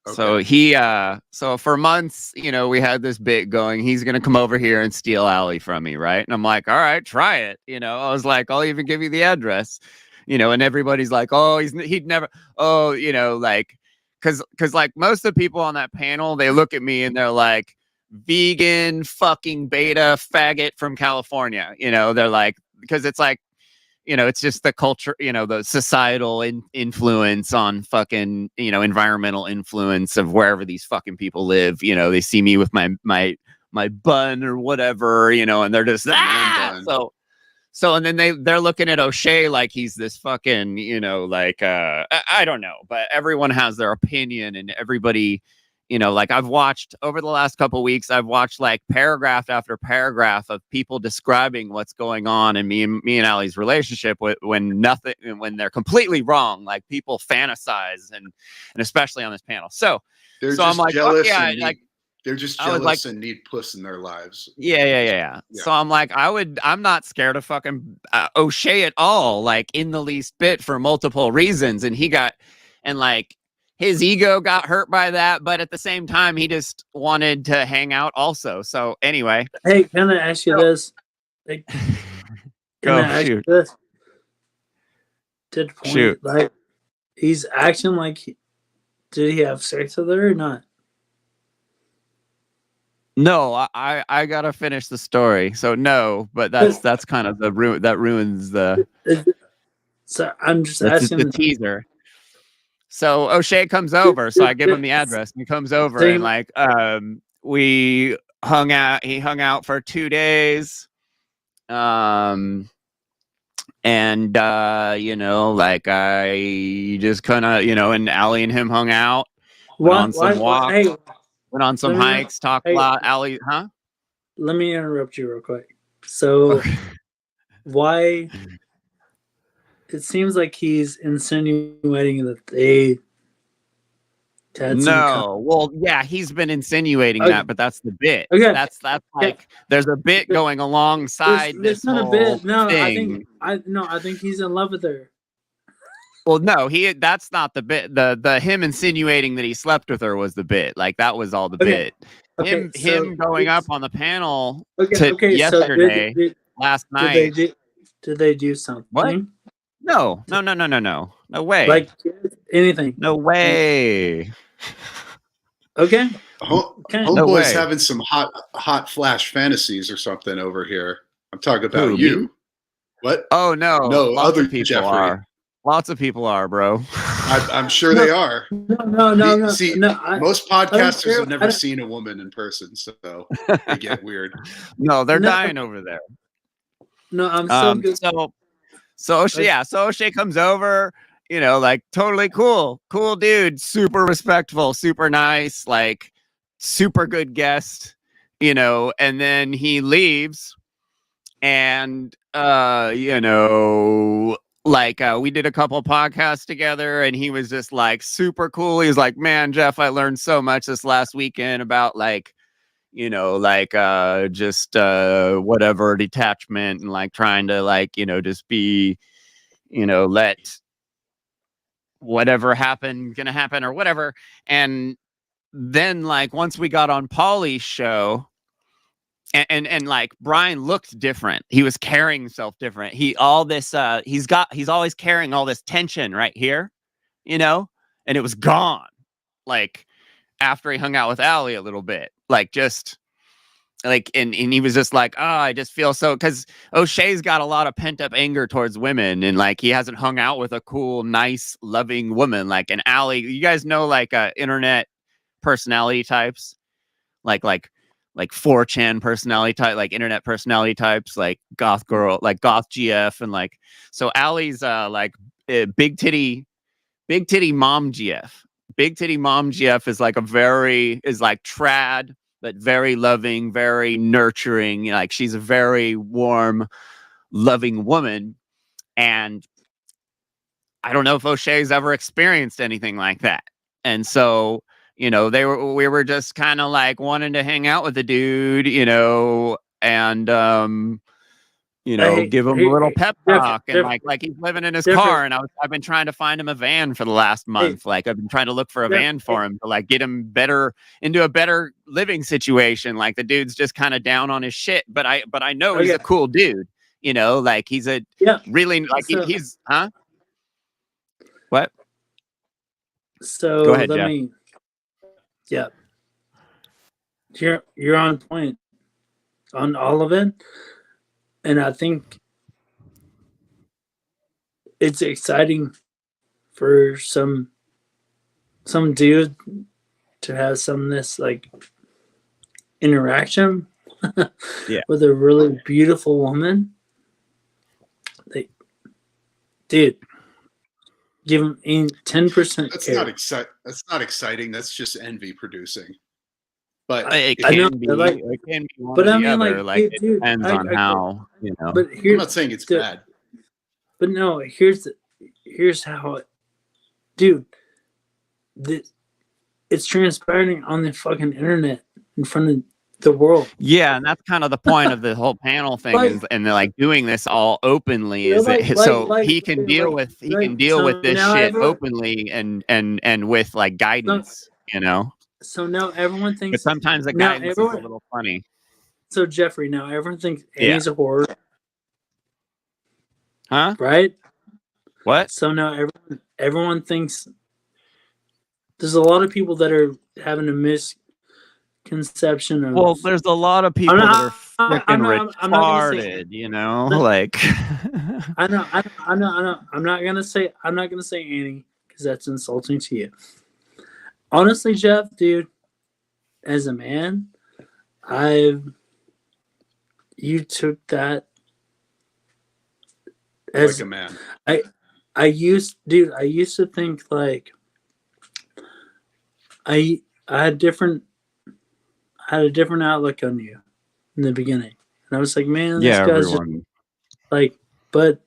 Okay. So so for months, we had this bit going. He's gonna come over here and steal Allie from me, right? And I'm like, all right, try it. I was like, I'll even give you the address. And everybody's like, oh, he'd never. Oh, like. Because like most of the people on that panel, they look at me and they're like, vegan fucking beta faggot from California. They're like, because it's like, it's just the culture, the societal influence on fucking, environmental influence of wherever these fucking people live. They see me with my my bun or whatever, you know, and they're just bun. so and then they're looking at O'Shea like he's this fucking, you know, like I don't know, but everyone has their opinion, and everybody, you know, like I've watched over the last couple of weeks, I've watched like paragraph after paragraph of people describing what's going on in me and Allie's relationship when they're completely wrong. Like people fantasize and especially on this panel. So They're I'm just like, jealous yeah, and like they're just I was jealous like, and need puss in their lives. yeah. So I'm like, I'm not scared of fucking O'Shea at all, like in the least bit, for multiple reasons. And like his ego got hurt by that, but at the same time, he just wanted to hang out also. So anyway, Hey, can I ask you this? Like, shoot. To the point, Shoot. like he's acting like did he have sex with her or not? No, I gotta finish the story. So no, but that's kind of that ruins the. So I'm just That's asking the teaser. So O'Shea comes over, so I give him the address, and he comes over, and like we hung out. He hung out for 2 days, and you know, like I just kind of, you know, and Allie and him hung out, went on some walks, went on some hikes, talked a lot. Allie, huh? Let me interrupt you real quick. So why? It seems like he's insinuating that they had well, yeah, he's been insinuating that, but that's the bit. Okay. That's like there's a bit going alongside this not whole a bit. No, thing. I think he's in love with her. Well, no, that's not the bit. The him insinuating that he slept with her was the bit. Like that was all the bit. Him going up on the panel yesterday, last night. Did they do something? What? No way. Like anything? No way. Okay. Homeboy's having some hot flash fantasies or something over here. I'm talking about you. Me? What? Oh no, lots other people Jeffrey. Are. Lots of people are, bro. I'm sure they are. No. See, most podcasters have never seen a woman in person, so they get weird. No, they're dying over there. No, I'm so good. So O'Shea comes over, you know, like totally cool dude, super respectful, super nice, like super good guest, you know, and then he leaves, and you know, like we did a couple podcasts together, and he was just like super cool. He was like, man, Jeff, I learned so much this last weekend about like, you know, like just whatever, detachment, and like trying to like, you know, just be, you know, let whatever gonna happen or whatever. And then like once we got on Paulie's show, and like Brian looked different. He was carrying himself different. He's always carrying all this tension right here, you know, and it was gone. Like after he hung out with Allie a little bit, like just like, and he was just like, oh, I just feel so, because O'Shea's got a lot of pent up anger towards women, and like he hasn't hung out with a cool, nice, loving woman like an Allie. You guys know like internet personality types, like 4chan personality type, like internet personality types, like goth girl, like goth GF, and like so Allie's like big titty mom GF. Big titty mom GF is like trad, but very loving, very nurturing. Like she's a very warm, loving woman. And I don't know if O'Shea's ever experienced anything like that. And so, you know, we were just kind of like wanting to hang out with the dude, you know, and you know, give him a little pep talk, and like he's living in his car, and I've been trying to find him a van for the last month. Like I've been trying to look for a van for him to like get him into a better living situation. Like the dude's just kind of down on his shit, but I know he's a cool dude, you know, like he's a really like he's what? So go ahead, Jeff. You're on point on all of it. And I think it's exciting for some dude to have some of this like interaction Yeah. with a really beautiful woman, dude, give them 10% That's care. That's not exciting. That's just envy producing. But It I know, can be. like, It can be one but or I the mean, other. like, Like it dude, depends on how you know. But I'm here, not saying it's dude, bad. but no, here's how it, dude. It's transpiring on the fucking internet in front of the world. Yeah, and that's kind of the point of the whole panel thing Like- is, and they're like doing this all openly. Yeah, Is like- it, like- so like- he can deal like- with like, this so shit now everyone- openly and with like guidance, you know. So now everyone thinks. But sometimes the now guidance everyone- is a little funny. So Jeffrey, now everyone thinks Yeah. Annie's a whore, Huh? right? What? So now everyone thinks there's a lot of people that are having a misconception of. Well, there's a lot of people not- that are I'm freaking not gonna say- retarded, you know, But- like. I know. I'm not gonna say Annie because that's insulting to you. Honestly, Jeff, dude, as a man, you took that as Like a man. I used to think like I had a different outlook on you in the beginning, and I was like, man, this Yeah, guy's just everyone. like. But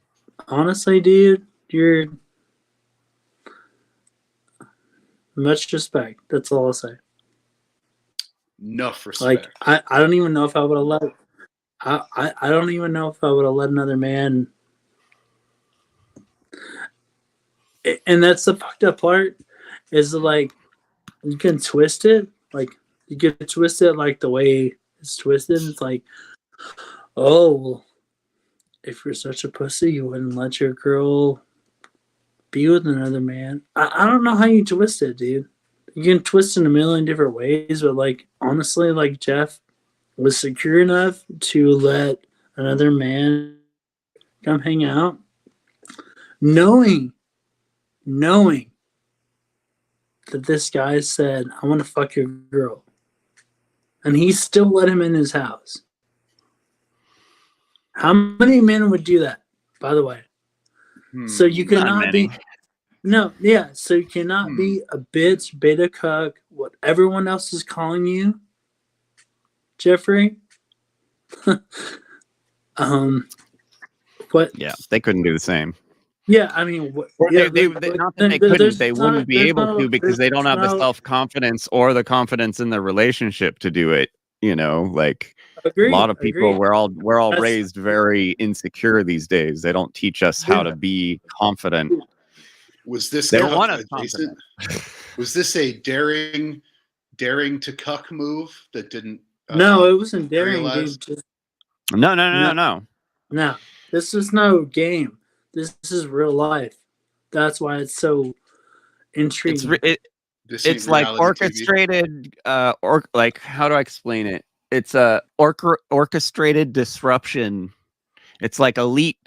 honestly, dude, you're much respect. That's all I'll say. Enough respect. Like I don't even know if I would have let. I don't even know if I would have let another man. And that's the fucked up part, is that, like, you can twist it, like you can twist it like the way it's twisted. It's like, oh, well, if you're such a pussy, you wouldn't let your girl be with another man. I don't know how you twist it, dude. You can twist it in a million different ways, but like honestly, like Jeff was secure enough to let another man come hang out, knowing that this guy said, I want to fuck your girl. And he still let him in his house. How many men would do that, by the way? So you Not cannot many. be. No, yeah. So you cannot be a bitch, beta cuck, what everyone else is calling you, Jeffrey. What? Yeah, they couldn't do the same. Yeah, I mean, what, Or yeah, they but- not that then they there's couldn't, they not- wouldn't be there's able not- to because they don't there's have the not- self-confidence or the confidence in the relationship to do it. You know, like Agreed, a lot of people, agreed. we're all That's- raised very insecure these days. They don't teach us how to be confident. Was this They don't cuck want us adjacent? Was this a daring to cuck move that didn't? No, it wasn't daring, realize- dude. Just, No. no, this is no game. This is real life. That's why it's so intriguing. This It's ain't like reality TV. orchestrated like how do I explain it? It's a orchestrated disruption. It's like elite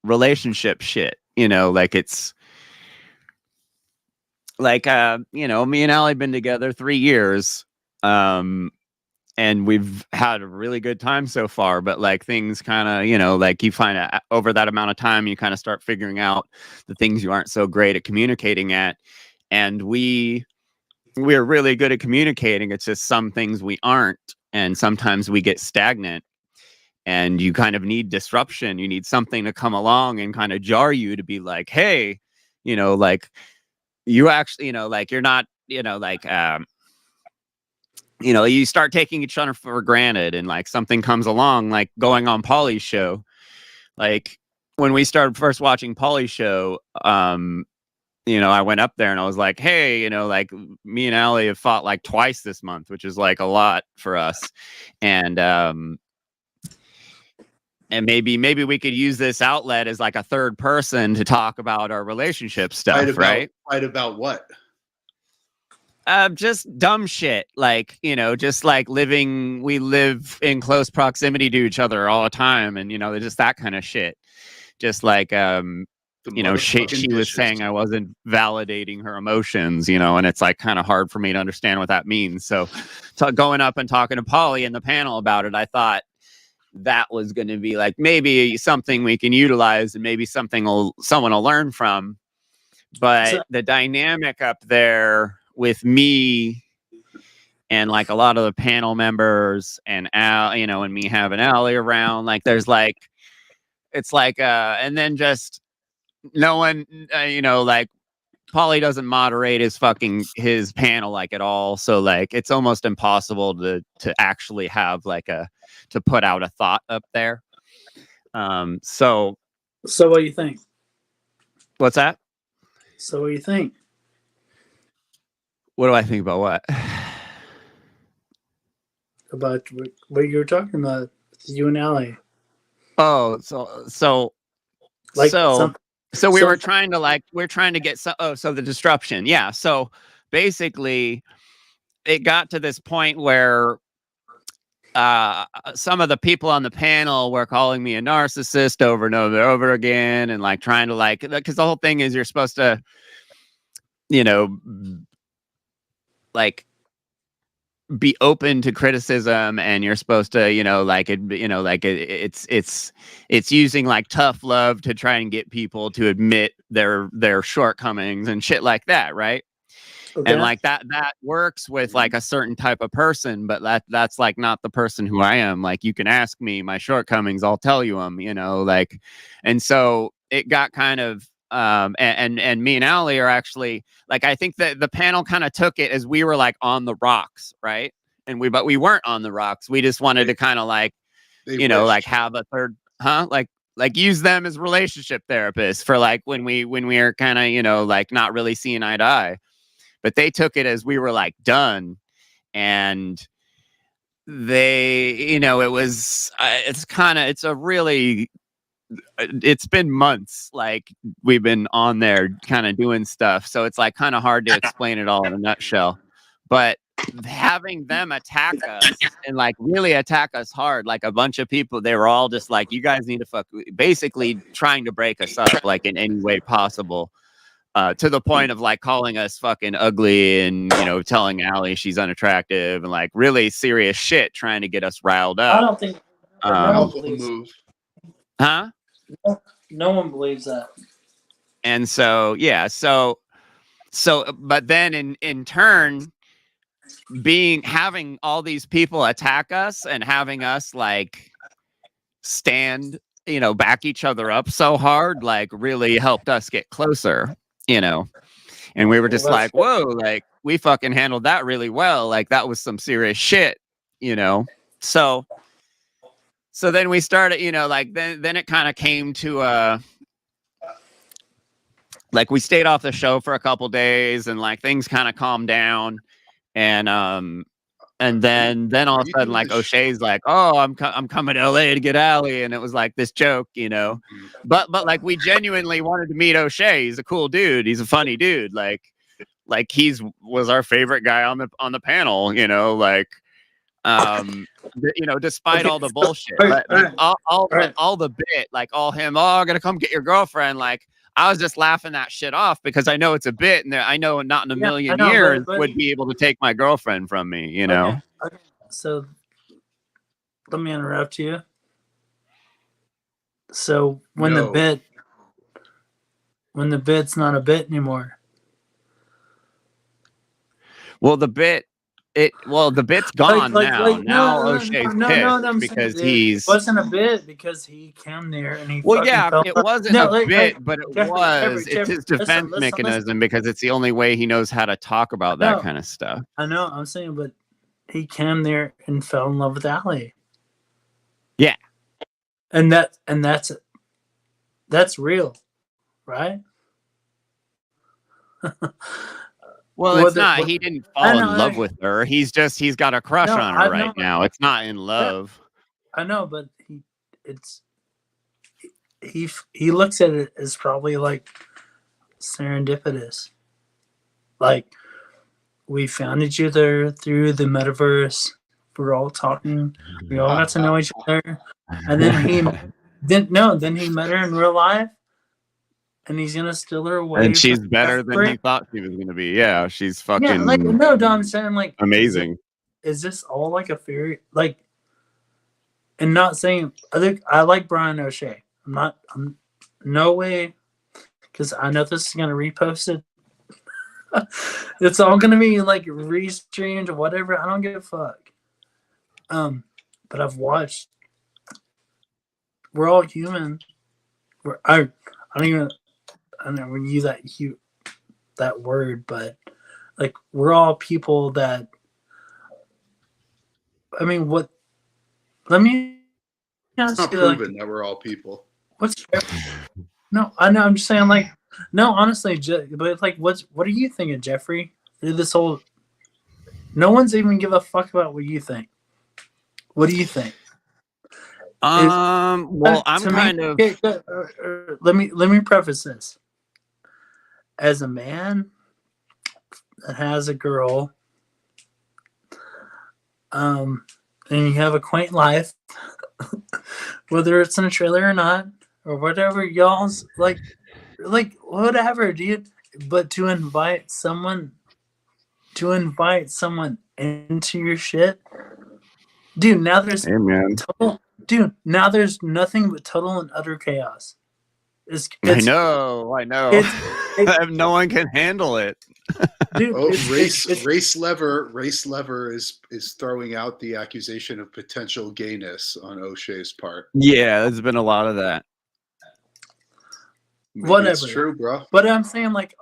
relationship shit, you know, like it's like you know, me and Allie been together 3 years, and we've had a really good time so far, but like things kind of, you know, like you find out over that amount of time you kind of start figuring out the things you aren't so great at communicating at. And we're really good at communicating. It's just some things we aren't, and sometimes we get stagnant, and you kind of need disruption. You need something to come along and kind of jar you to be like, hey, you know, like you actually, you know, like you're not, you know, like you know, you start taking each other for granted, and like something comes along, like going on Polly's show. Like when we started first watching Polly's show, you know, I went up there and I was like, hey, you know, like me and Allie have fought like twice this month, which is like a lot for us. And maybe we could use this outlet as like a third person to talk about our relationship stuff, right? Fight about what? Just dumb shit, like, you know, just like we live in close proximity to each other all the time, and you know, just that kind of shit. Just like The you know, she motherfucking was dishes. saying I wasn't validating her emotions, you know, and it's like kind of hard for me to understand what that means. So going up and talking to Polly in the panel about it, I thought that was going to be like maybe something we can utilize and maybe something someone will learn from. But the dynamic up there with me and like a lot of the panel members and Al, you know, and me having Allie around, like there's like, it's like, and then just no one, you know, like Paulie doesn't moderate his panel like at all. So like, it's almost impossible to actually have like to put out a thought up there. So what do you think? What's that? So what do you think? What do I think about what? About what you were talking about, you and Allie. Oh, so we're trying to get so the disruption. Yeah. So basically it got to this point where some of the people on the panel were calling me a narcissist over and over again, and like trying to like, because the whole thing is you're supposed to, you know, like be open to criticism, and you're supposed to, you know, like it, you know, like it's using like tough love to try and get people to admit their shortcomings and shit like that, right? Okay. And like that works with like a certain type of person, but that's like not the person who I am. Like you can ask me my shortcomings, I'll tell you them, you know, like, and so it got kind of and me and Allie are actually like, I think that the panel kind of took it as we were like on the rocks, right? But we weren't on the rocks. We just wanted to kind of like, you know, like have a third, like use them as relationship therapists for like when we are kind of, you know, like not really seeing eye to eye. But they took it as we were like done, and they, you know, it was, it's been months, like we've been on there kind of doing stuff. So it's like kind of hard to explain it all in a nutshell, but having them attack us and like really attack us hard, like a bunch of people, they were all just like, you guys need to basically trying to break us up like in any way possible. To the point of like calling us fucking ugly and, you know, telling Allie she's unattractive and like really serious shit, trying to get us riled up. I don't think move. Huh? No one believes that. And so, yeah, so, but then in turn, having all these people attack us and having us like stand, you know, back each other up so hard, like really helped us get closer. You know, and we were just like, whoa, like we fucking handled that really well. Like that was some serious shit, you know? So then we started, you know, like then it kind of came to, like we stayed off the show for a couple days and like things kind of calmed down. And then all of a sudden, like O'Shea's like, oh, I'm coming to LA to get Allie. And it was like this joke, you know, but like we genuinely wanted to meet O'Shea. He's a cool dude. He's a funny dude. Like was our favorite guy on the panel, you know, like, you know, despite all the bullshit, all the bit, like all him, oh, I'm going to come get your girlfriend. Like, I was just laughing that shit off because I know it's a bit, and I know not in a million years would be able to take my girlfriend from me, you know? Okay. So let me interrupt you. So when the bit's not a bit anymore. Well, the bit's gone now. Now O'Shea's pissed because it wasn't a bit because he came there and he. Well, yeah, it wasn't a bit, but it was. It's his defense mechanism because it's the only way he knows how to talk about that kind of stuff. I know. I'm saying, but he came there and fell in love with Allie. Yeah, and that's real, right? Well, it's not. He didn't fall in love with her. He's got a crush on her right now. It's not in love. I know, but he looks at it as probably like serendipitous. Like we found each other through the metaverse. We're all talking. We all got to know each other, and then he met her in real life, and he's gonna steal her away. And she's from better than Jeffrey. he thought she was gonna be. Yeah, she's Yeah, fucking like no, I'm saying like amazing. Is this all like a fairy like? And not saying I like Brian O'Shea. I'm no way, because I know this is gonna repost it. It's all gonna be like restreamed or whatever. I don't give a fuck. But I've watched. We're all human. I don't use that word, but like we're all people that. I mean, what? Let me It's ask not you, proven that we're all people. what's no? I know. I'm just saying, like, no, honestly, but like, what do you think of Jeffrey? This whole, no one's even give a fuck about what you think. What do you think? Well, I'm kind of. Let me preface this. As a man that has a girl, and you have a quaint life, whether it's in a trailer or not, or whatever, y'all's like whatever, dude. But to invite someone into your shit, dude. Now there's Hey, man. now there's nothing but total and utter chaos. I know. No one can handle it. Dude, Race Lever is throwing out the accusation of potential gayness on O'Shea's part. Yeah, there's been a lot of that. Maybe whatever. it's true, bro. But I'm saying like,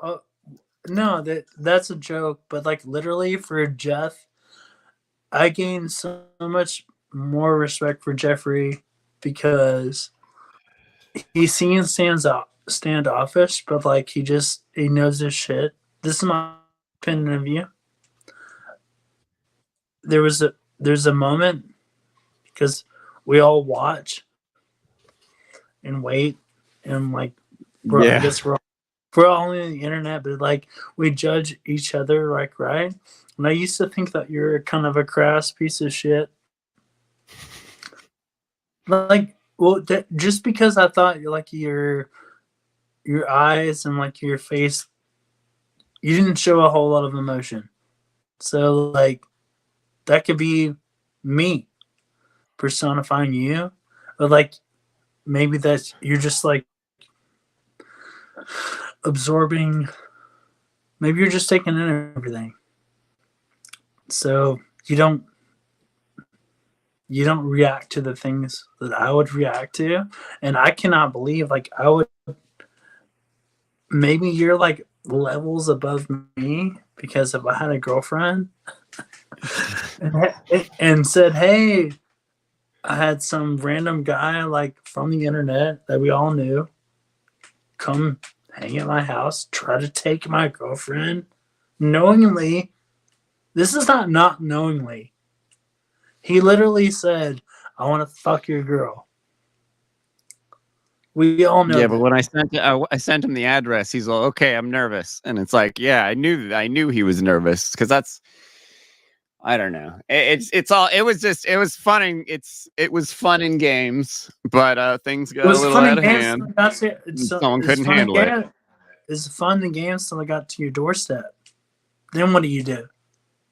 no, that's a joke. But like literally for Jeff, I gained so much more respect for Jeffrey because he seems standoffish, but like he knows his shit. This is my opinion of you. There's a moment because we all watch and wait and like I guess we're all on the internet, but like we judge each other, like, right? And I used to think that you're kind of a crass piece of shit. Like, well, just because I thought like your eyes and like your face, you didn't show a whole lot of emotion. So like that could be me personifying you, but like maybe you're just like absorbing. Maybe you're just taking in everything. So you don't react to the things that I would react to, and I cannot believe like I would. Maybe you're like levels above me because if I had a girlfriend and said, "Hey, I had some random guy like from the internet that we all knew come hang at my house, try to take my girlfriend knowingly." This is not knowingly. He literally said, "I want to fuck your girl." We all know. Yeah, but when I sent him the address, he's like, "Okay, I'm nervous," and it's like, "Yeah, I knew he was nervous because that's." I don't know. It was fun. It was fun in games, but things got a little out of hand. Someone couldn't handle it. It's fun in games till I got to your doorstep. Then what do you do?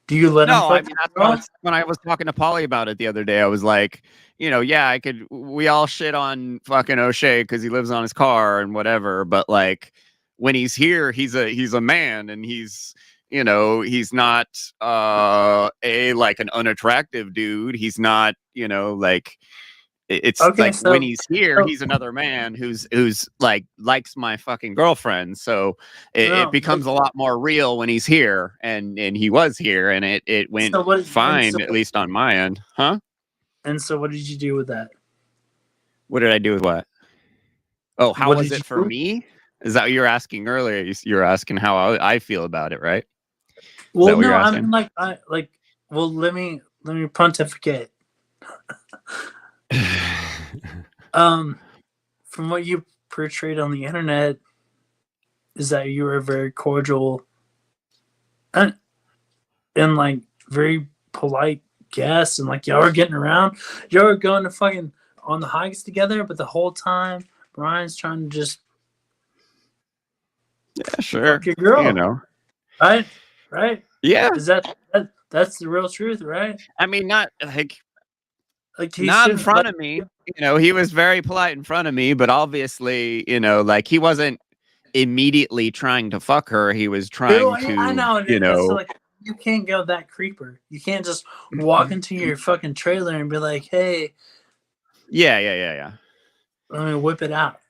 Do you let him? No, I mean that's when I was talking to Polly about it the other day. I was like, yeah, we all shit on fucking O'Shea because he lives on his car and whatever, but like when he's here, he's a man and he's not like an unattractive dude. He's not, like it's okay, like when he's here, he's another man who's like likes my fucking girlfriend. So it becomes a lot more real when he's here, and he was here, and it went fine, at least on my end, huh? And so, what did you do with that? What did I do with what? Oh, how was it for me? Is that what you were asking earlier? You were asking how I feel about it, right? Well, no, I mean, well, let me pontificate. From what you portrayed on the internet, is that you were very cordial and like very polite guest, and like y'all were getting around, y'all were going to fucking on the hikes together, but the whole time Brian's trying to just Yeah, sure. Fuck your girl. You know. Right? Yeah. Is that's the real truth, right? I mean, not like He not in shouldn't front of me. You know, he was very polite in front of me, but obviously, you know, like he wasn't immediately trying to fuck her. He was trying to, I know. you know, So, like, you can't go that creeper. You can't just walk into your fucking trailer and be like, "Hey, yeah. let me whip it out."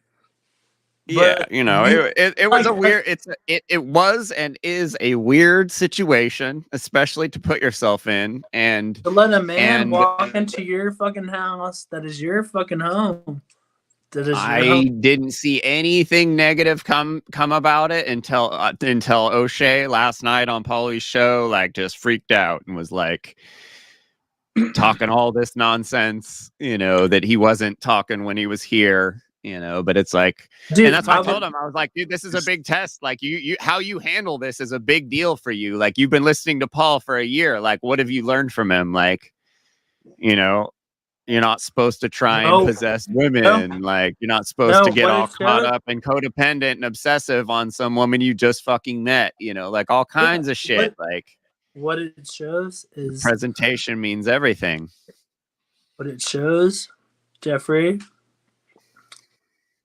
Yeah, But you know, it was a weird. It was and is a weird situation, especially to put yourself in. And to let a man and walk into your fucking house that is your fucking home. That is your I home. didn't see anything negative come about it until O'Shea last night on Paulie's show, like, just freaked out and was like talking all this nonsense, you know, that he wasn't talking when he was here, you know. But it's like, Dude, and that's why I told him, I was like, dude, this is a big test. Like, you how you handle this is a big deal for you. Like, you've been listening to Paul for a year. Like, what have you learned from him? Like, you know, you're not supposed to try and possess women. Like, you're not supposed to get all caught up and codependent and obsessive on some woman you just fucking met, you know, like all kinds of shit. Like, what it shows is presentation means everything. What it shows, Jeffrey,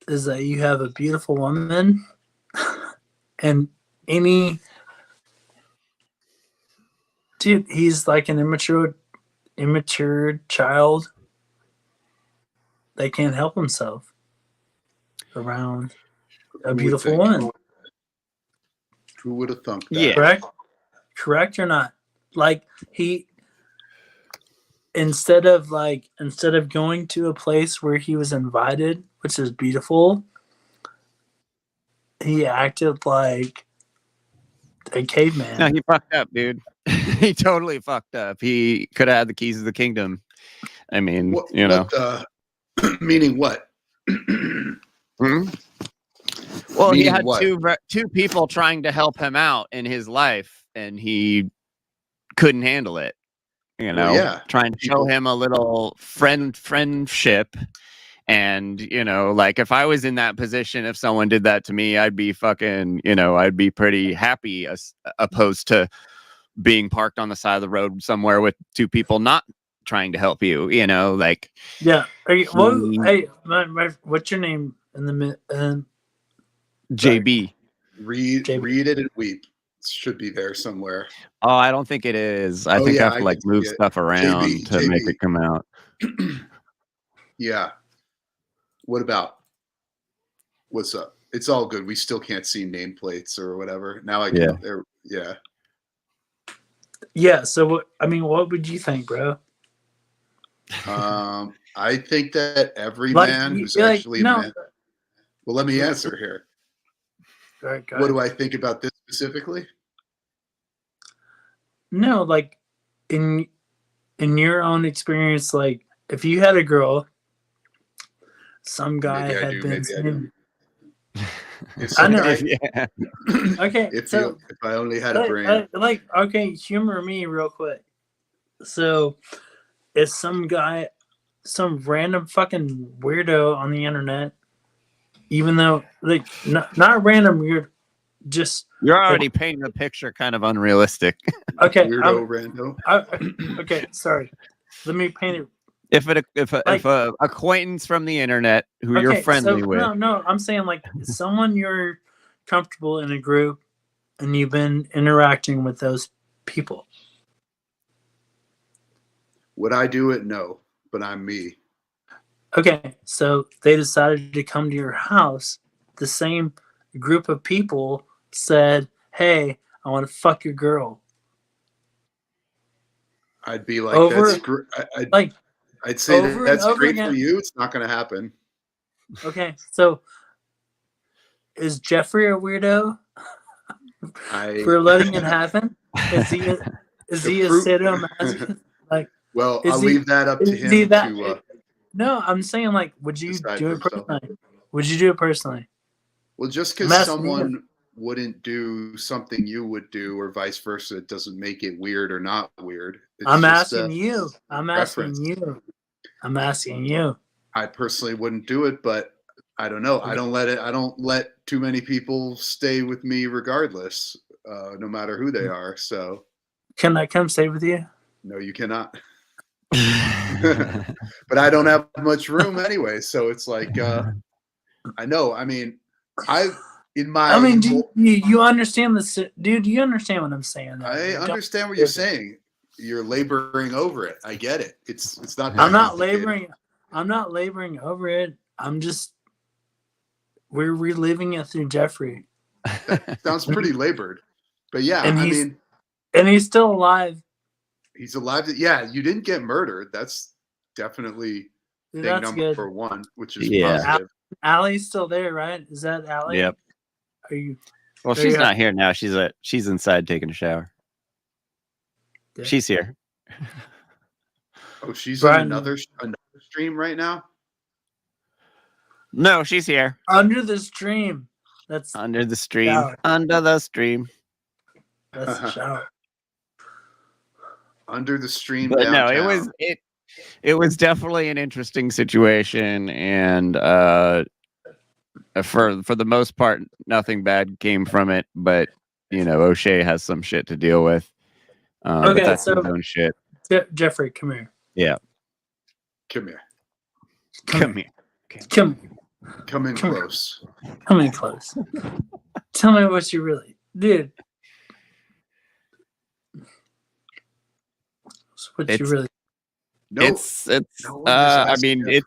is that you have a beautiful woman, and dude, he's like an immature child that can't help himself around a beautiful woman. Who would have thunk that? Yeah. Correct or not? Like, he instead of going to a place where he was invited, which is beautiful, he acted like a caveman. No, he fucked up, dude. He totally fucked up. He could have had the keys of the kingdom. I mean, you know. Meaning what? Well, he had two people trying to help him out in his life, and he couldn't handle it. You know, trying to show him a little friendship. And, you know, like, if I was in that position, if someone did that to me, I'd be fucking, you know, I'd be pretty happy, as opposed to being parked on the side of the road somewhere with two people not trying to help you, you know, like. Yeah. Hey, what's your name in the JB. Read it and weep. It should be there somewhere. Oh, I don't think it is. I think I have to like move stuff around to make it come out. Yeah. What's up? It's all good. We still can't see nameplates or whatever. Now I can. Yeah. Yeah. So, what would you think, bro? I think that every man who's actually a man. Well, let me answer here. Right, what do I think about this specifically? No, like, in your own experience, like, if you had a girl, some guy had been saying, I know. Okay. If I only had a brain. Okay, humor me real quick. So, is some random fucking weirdo on the internet, even though, like, not random weird, just... You're already painting the picture kind of unrealistic. Okay. Weirdo, rando. Okay, sorry. Let me paint it. If a acquaintance from the internet who you're friendly with. No, I'm saying, like, someone you're comfortable in a group and you've been interacting with those people. Would I do it? No, but I'm me. Okay, so they decided to come to your house. The same group of people said, "Hey, I want to fuck your girl." I'd be like, that's great. I'd say that's great for you. It's not going to happen. Okay, so is Jeffrey a weirdo for letting it happen? Is he a sadomasochist? Like, well, I'll leave that up to him. No, I'm saying, like, would you do it personally? Would you do it personally? Well, just because someone wouldn't do something you would do, or vice versa, it doesn't make it weird or not weird. I'm asking you. I'm asking you. I personally wouldn't do it, but I don't know. I don't let too many people stay with me regardless, no matter who they are. So Can I come stay with you? no, you cannot. But I don't have much room anyway, so it's like I know. I mean, you understand this, dude. You understand what I'm saying? I understand what you're saying. You're laboring over it. I get it. It's not that I'm not complicated. laboring. I'm not laboring over it. We're reliving it through Jeffrey. That sounds pretty labored, but yeah, And I he's- mean, And he's still alive. he's alive. Yeah, you didn't get murdered. That's definitely Dude, thing that's number good. one, which is Yeah. positive. Allie's still there, right? Is that Allie? Yep. Are you? Well, There she's you not here now. She's inside taking a shower. Yeah. She's here. Oh, she's Brian- in another stream right now. No, she's here. Under the stream. That's Under the stream. Shower. Under the stream. that's a shower. Under the stream But downtown. no, it was definitely an interesting situation, and for the most part, nothing bad came from it. But O'Shea has some shit to deal with. But Okay, that's so- his own shit. Jeffrey, come here. Yeah, Come here. come here. Come Come in Come here. close. Come in close. Tell me what you really, dude. What you It's- really? No, It's no one has I asked mean you.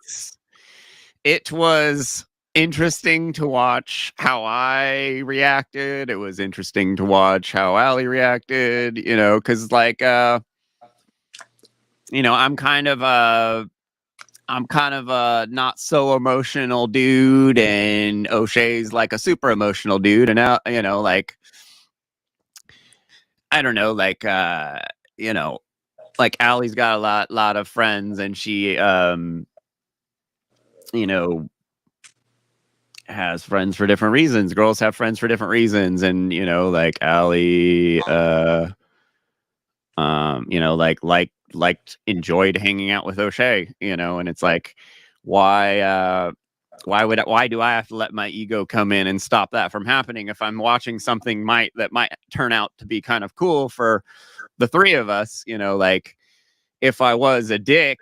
it was interesting to watch how I reacted. It was interesting to watch how Allie reacted, because I'm kind of a not so emotional dude, and O'Shea's like a super emotional dude, and now I don't know, like Allie's got a lot of friends, and she has friends for different reasons. Girls have friends for different reasons, and like Allie enjoyed hanging out with O'Shea, and it's like, why do I have to let my ego come in and stop that from happening if I'm watching something that might turn out to be kind of cool for the three of us? Like, if I was a dick,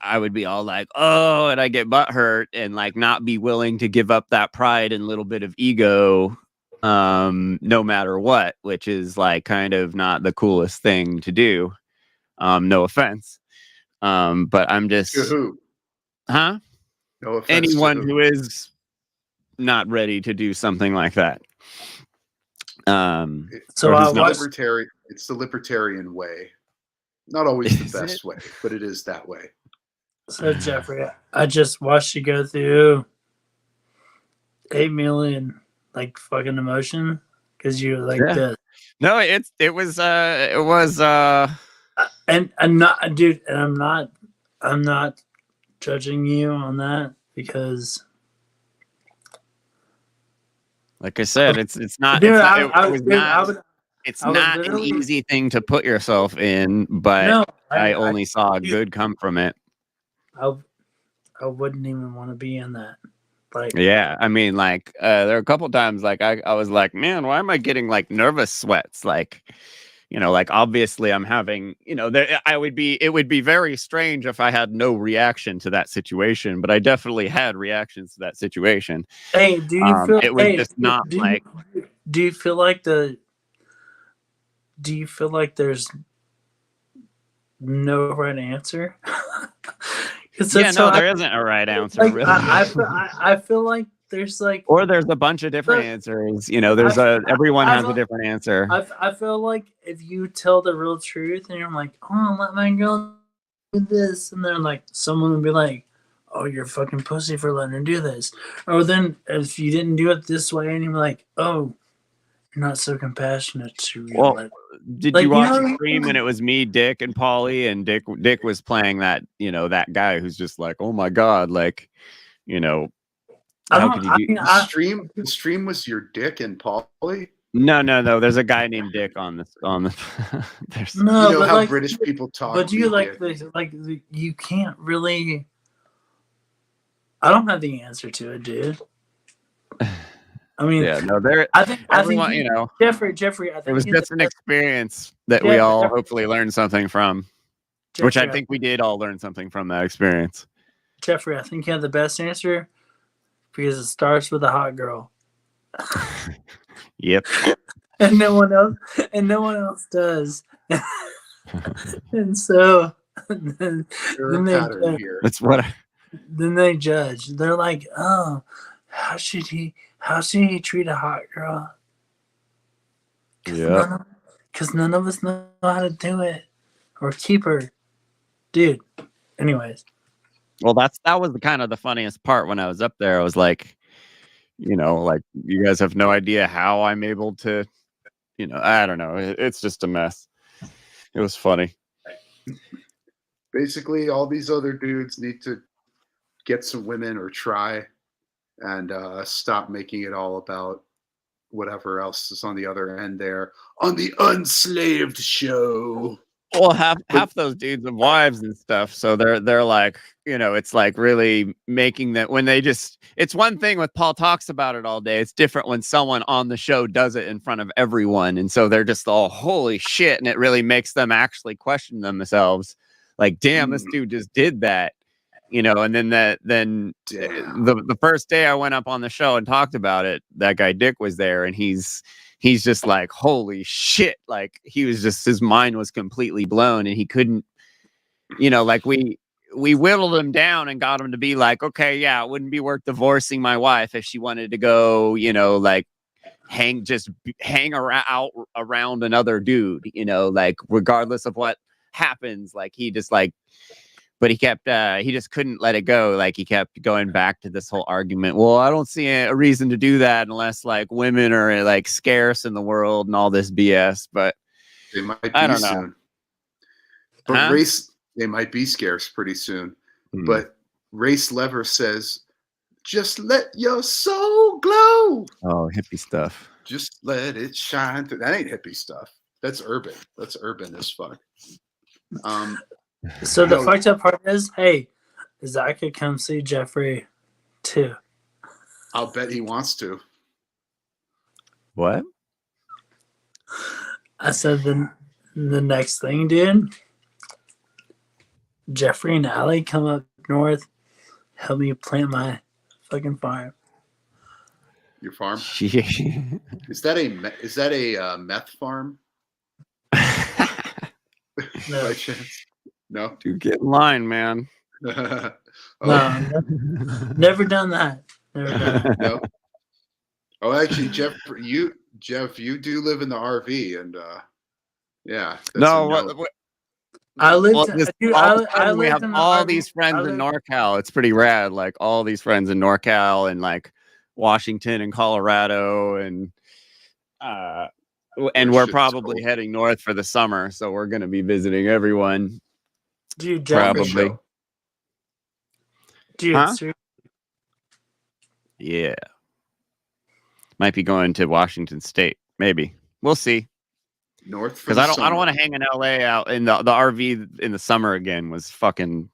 I would be all like, oh, and I get butthurt and like not be willing to give up that pride and little bit of ego, no matter what, which is like kind of not the coolest thing to do. No offense. But I'm just, To who? huh? No offense. Anyone to who is not ready to do something like that. So or I who's not- watched. It's the libertarian way. Not always Is the best it? way, but it is that way. So Jeffrey, I just watched you go through 8 million like fucking emotion because you were like Yeah. this. No, it was And I'm not, dude, and I'm not judging you on that because like I said, it's not, dude, it's not, I it was would, not, I would, it's I would not an literally- easy thing to put yourself in, but no, I only saw you- good come from it. I wouldn't even want to be in that. Like, Yeah, I mean, like, there are a couple times, like, I was like, man, why am I getting like nervous sweats? Like, like obviously I'm having, it would be very strange if I had no reaction to that situation, but I definitely had reactions to that situation. hey, do you feel? It was hey, just not do like, Do you feel like Do you feel like there's no right answer? 'Cause yeah, that's no, how there isn't a right answer, like, really. I feel like there's like Or there's a bunch of different answers. Everyone has a different answer. I feel like if you tell the real truth and you're like, oh, let my girl do this, and then like someone would be like, oh, you're a fucking pussy for letting her do this. Or then if you didn't do it this way, and you're like, oh, you're not so compassionate to Well, let. Did Like, you you watch know- the stream and it was me, Dick, and Polly, and Dick was playing that, that guy who's just like, oh my God, like, how could you do? The stream was your Dick and Polly. No. There's a guy named Dick on the. There's No, You know but how like, British people talk. but you we like Dick. you can't really. I don't have the answer to it, dude. I mean, Yeah, no, there. I think Everyone, he- you know, Jeffrey. I it think was he's the just an best. experience that we all Jeffrey, hopefully learned something from, which I Jeffrey, think we did all learn something from that experience. Jeffrey, I think you have the best answer because it starts with a hot girl, Yep. and no one else does. And so then There's a they pattern here. That's what. then they judge. They're like, "Oh, how should he treat a hot girl? Yeah. Because none of us know how to do it or keep her, dude." Anyways, Well, that was the kind of the funniest part when I was up there. I was like, you know, like you guys have no idea how I'm able to, you know, I don't know. It's just a mess. It was funny. Basically, all these other dudes need to get some women or try and stop making it all about whatever else is on the other end there on the Unslaved show. Well, half those dudes have wives and stuff, so they're like, you know, it's like really making that when they just. It's one thing when Paul talks about it all day. It's different when someone on the show does it in front of everyone, and so they're just all holy shit, and it really makes them actually question themselves. Like, damn, this dude just did that, you know. And then the first day I went up on the show and talked about it, that guy Dick was there, and he's just like, holy shit. Like he was just, his mind was completely blown and he couldn't, you know, like we whittled him down and got him to be like, okay, yeah, it wouldn't be worth divorcing my wife if she wanted to go, you know, like hang around another dude, you know, like regardless of what happens, like he just like, but he kept he just couldn't let it go. Like he kept going back to this whole argument. Well, I don't see a reason to do that unless like women are like scarce in the world and all this BS. But They might be I don't know. soon. But race, they might be scarce pretty soon. But Race Lever says, just let your soul glow. Oh, hippie stuff. Just let it shine. That ain't hippie stuff. That's urban. That's urban as fuck. so the fucked up part is, hey, Zach could come see Jeffrey too. I'll bet he wants to. What? I said the next thing, dude. Jeffrey and Allie come up north, help me plant my fucking farm. Your farm? Yeah. Is that a meth farm? No. By chance? No. Dude, get in line, man. Oh, No, never done that. Never done that. no. Oh, actually, Jeff, you do live in the RV, and yeah. That's No, a no. what, I lived. well, Dude, all of a I sudden we lived have in the all RV. these friends I in lived- NorCal. It's pretty rad. Like all these friends in NorCal and like Washington and Colorado and we're shit's probably cold. heading north for the summer, so we're gonna be visiting everyone. Dude, Jeffrey, Probably. dude, Huh? seriously. Yeah. Might be going to Washington State. Maybe. We'll see. North Because I don't want to hang in LA out in the RV in the summer again. Was fucking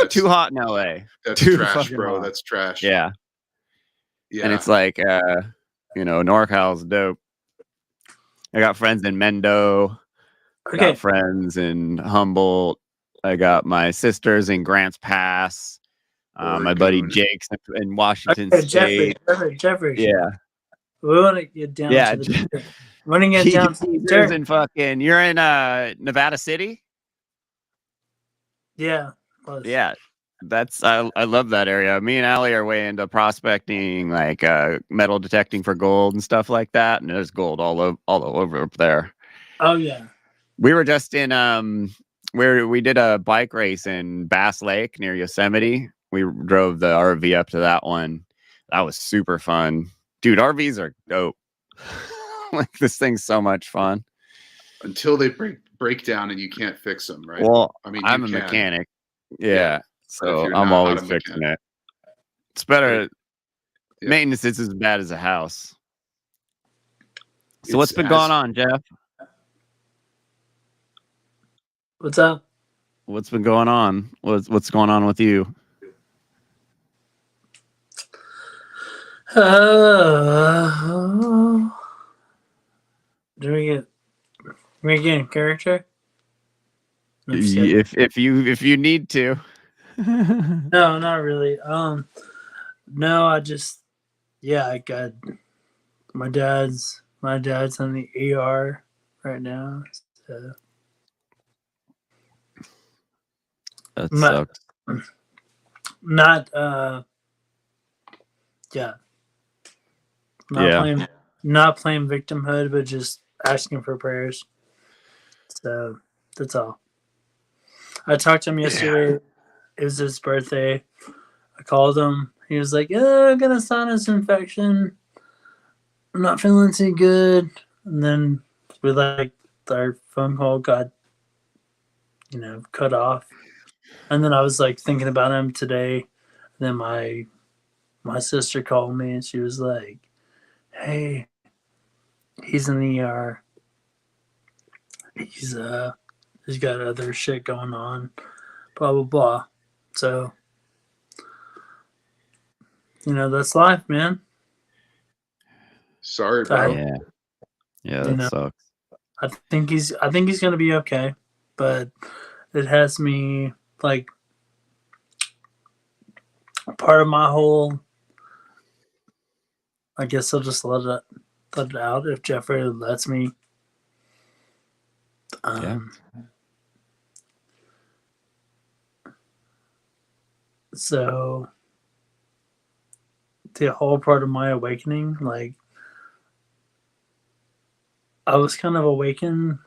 too hot in LA. That's Too trash, fucking bro. hot. That's trash. Yeah. Yeah. And it's like you know, NorCal's dope. I got friends in Mendo. I got friends in Humboldt. I got my sisters in Grants Pass. My buddy Oregon. Jake's in Washington Okay, State. Jeffrey. Yeah. We want to get down Yeah. to the. We want to get down to There's in fucking. You're in Nevada City. Yeah. Close. Yeah. I love that area. Me and Allie are way into prospecting, like metal detecting for gold and stuff like that. And there's gold all over up there. Oh yeah. We were just in where we did a bike race in Bass Lake near Yosemite. We drove the RV up to that one. That was super fun. Dude, RVs are dope. Like this thing's so much fun. Until they break down and you can't fix them, right? Well, I mean, I'm a mechanic. Yeah. So I'm always fixing it. It's better. Yeah. Maintenance is as bad as a house. So what's been going on, Jeff? What's up? What's been going on? What's going on with you? Do we get in character? I'm just kidding. If you need to. No, not really. No, I just I got my dad's on the ER right now. So That my, sucks. not not Yeah. playing victimhood, but just asking for prayers. So that's all. I talked to him yesterday. It was his birthday. I called him. He was like, "Yeah, I got a sinus infection. I'm not feeling too good." And then our phone call got cut off. And then I was like thinking about him today. And then my sister called me and she was like, "Hey, he's in the ER. He's got other shit going on. Blah blah blah." So that's life, man. Sorry, bro. Yeah, You that know, sucks. I think he's gonna be okay, but it has me like part of my whole. I guess I'll just let it out if Jeffrey lets me. So the whole part of my awakening, like I was kind of awakened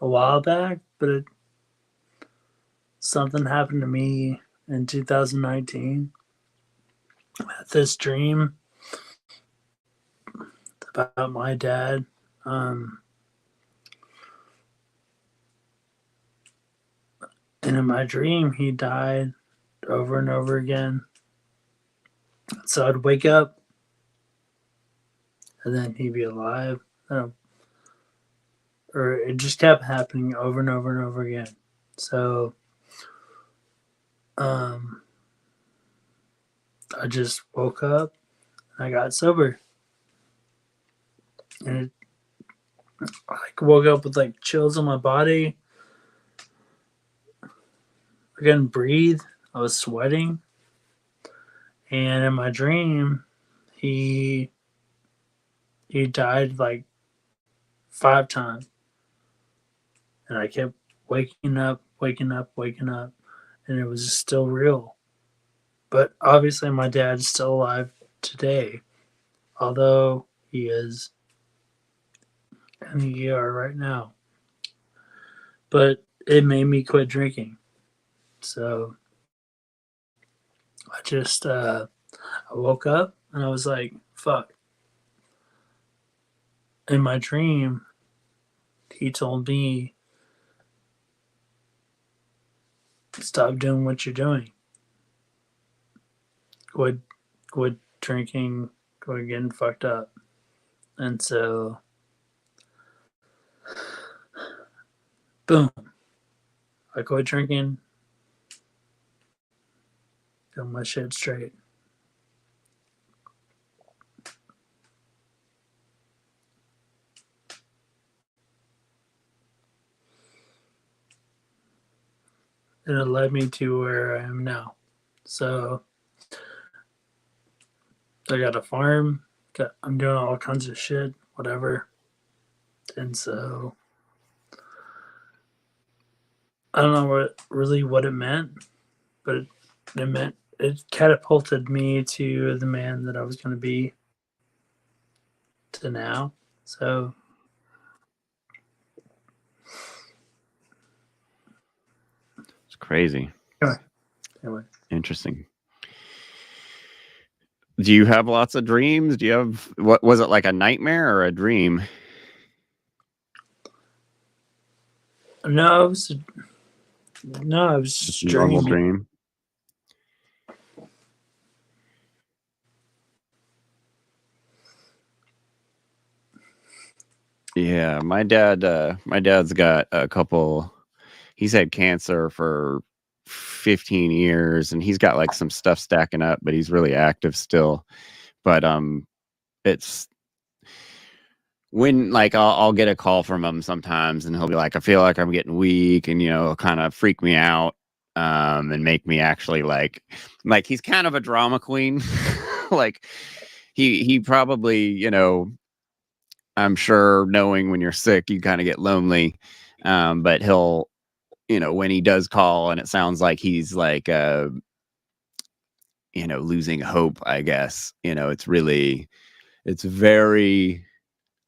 a while back, but something happened to me in 2019. I had this dream about my dad. And in my dream, he died over and over again. So I'd wake up and then he'd be alive. Or it just kept happening over and over and over again. So I just woke up and I got sober. And I woke up with like chills on my body. I couldn't breathe. I was sweating. And in my dream, he died like 5 times. And I kept waking up, and it was still real. But obviously, my dad's still alive today, although he is in the ER right now. But it made me quit drinking. So I just I woke up and I was like, fuck. In my dream, he told me, stop doing what you're doing. Quit drinking, quit getting fucked up. And so, boom, I quit drinking, got my shit straight. And it led me to where I am now. So I got a farm, I'm doing all kinds of shit, whatever. And so I don't know what it meant, but it catapulted me to the man that I was going to be to now. So It's crazy. anyway. Interesting. Do you have lots of dreams? Do you have, what was it, like a nightmare or a dream? No, it was just a normal dreaming. dream. Yeah, my dad's got a couple. He's had cancer for 15 years, and he's got like some stuff stacking up, but he's really active still. But it's when like I'll get a call from him sometimes, and he'll be like, I feel like I'm getting weak, and kind of freak me out, and make me actually like he's kind of a drama queen. Like he probably, I'm sure, knowing when you're sick you kind of get lonely, but he'll, when he does call and it sounds like he's like losing hope, I guess, it's very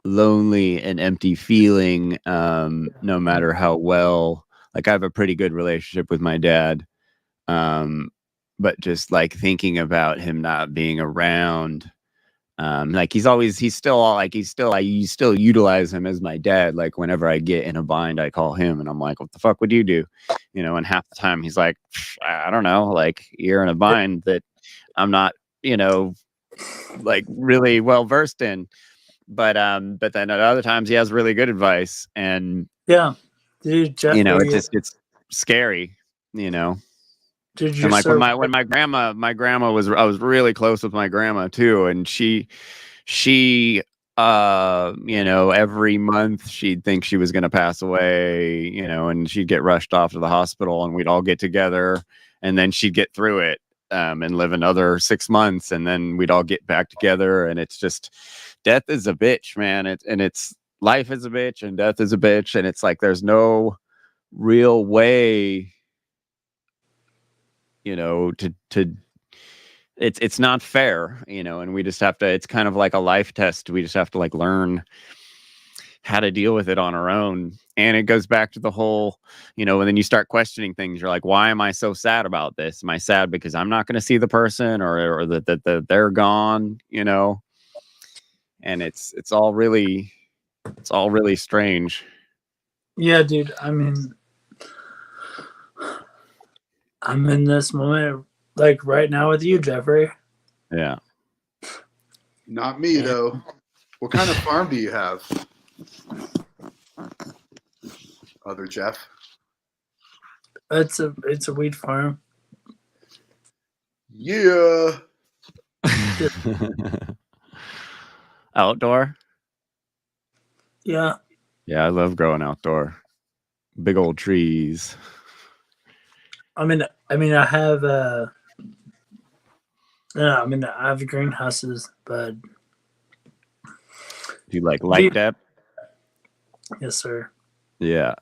lonely and empty feeling, no matter how well, like, I have a pretty good relationship with my dad, but just like thinking about him not being around, like I still utilize him as my dad. Like whenever I get in a bind, I call him and I'm like, what the fuck would you do? And half the time he's like, I don't know, like, you're in a bind that I'm not, like really well versed in. But then at other times he has really good advice, and Yeah, dude, Jeffery, it's scary, dude, you're and like so when my grandma was, I was really close with my grandma too, and she every month she'd think she was going to pass away, and she'd get rushed off to the hospital, and we'd all get together, and then she'd get through it, and live another 6 months, and then we'd all get back together. And it's just, death is a bitch, man. It's life is a bitch and death is a bitch, and it's like there's no real way, to it's not fair, and we just have to, it's kind of like a life test. We just have to like learn how to deal with it on our own. And it goes back to the whole, and then you start questioning things. You're like, why am I so sad about this? Am I sad because I'm not going to see the person, or that they're gone, and it's all really strange. Yeah, dude. I mean, I'm in this moment, like right now with you, Jeffrey. Yeah. Not me, though. What kind of farm do you have, other Jeff? It's a wheat farm. Yeah. Outdoor. Yeah. Yeah, I love growing outdoor. Big old trees. I mean, I have I have greenhouses, but Do you like light depth? Yes, sir. Yeah.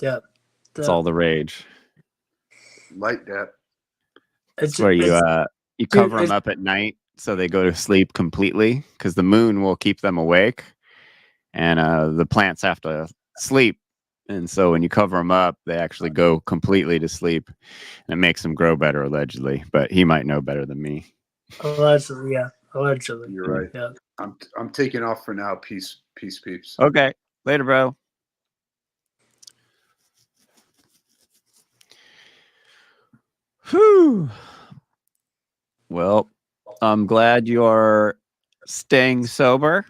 Yeah. It's all the rage. Light depth. It's where you cover them up at night so they go to sleep completely, because the moon will keep them awake, and the plants have to sleep. And so when you cover them up, they actually go completely to sleep, and it makes them grow better, allegedly. But he might know better than me. Allegedly, yeah. Allegedly. You're right. Yeah. I'm taking off for now. Peace, peeps. Okay. Later, bro. Whew. Well, I'm glad you're staying sober.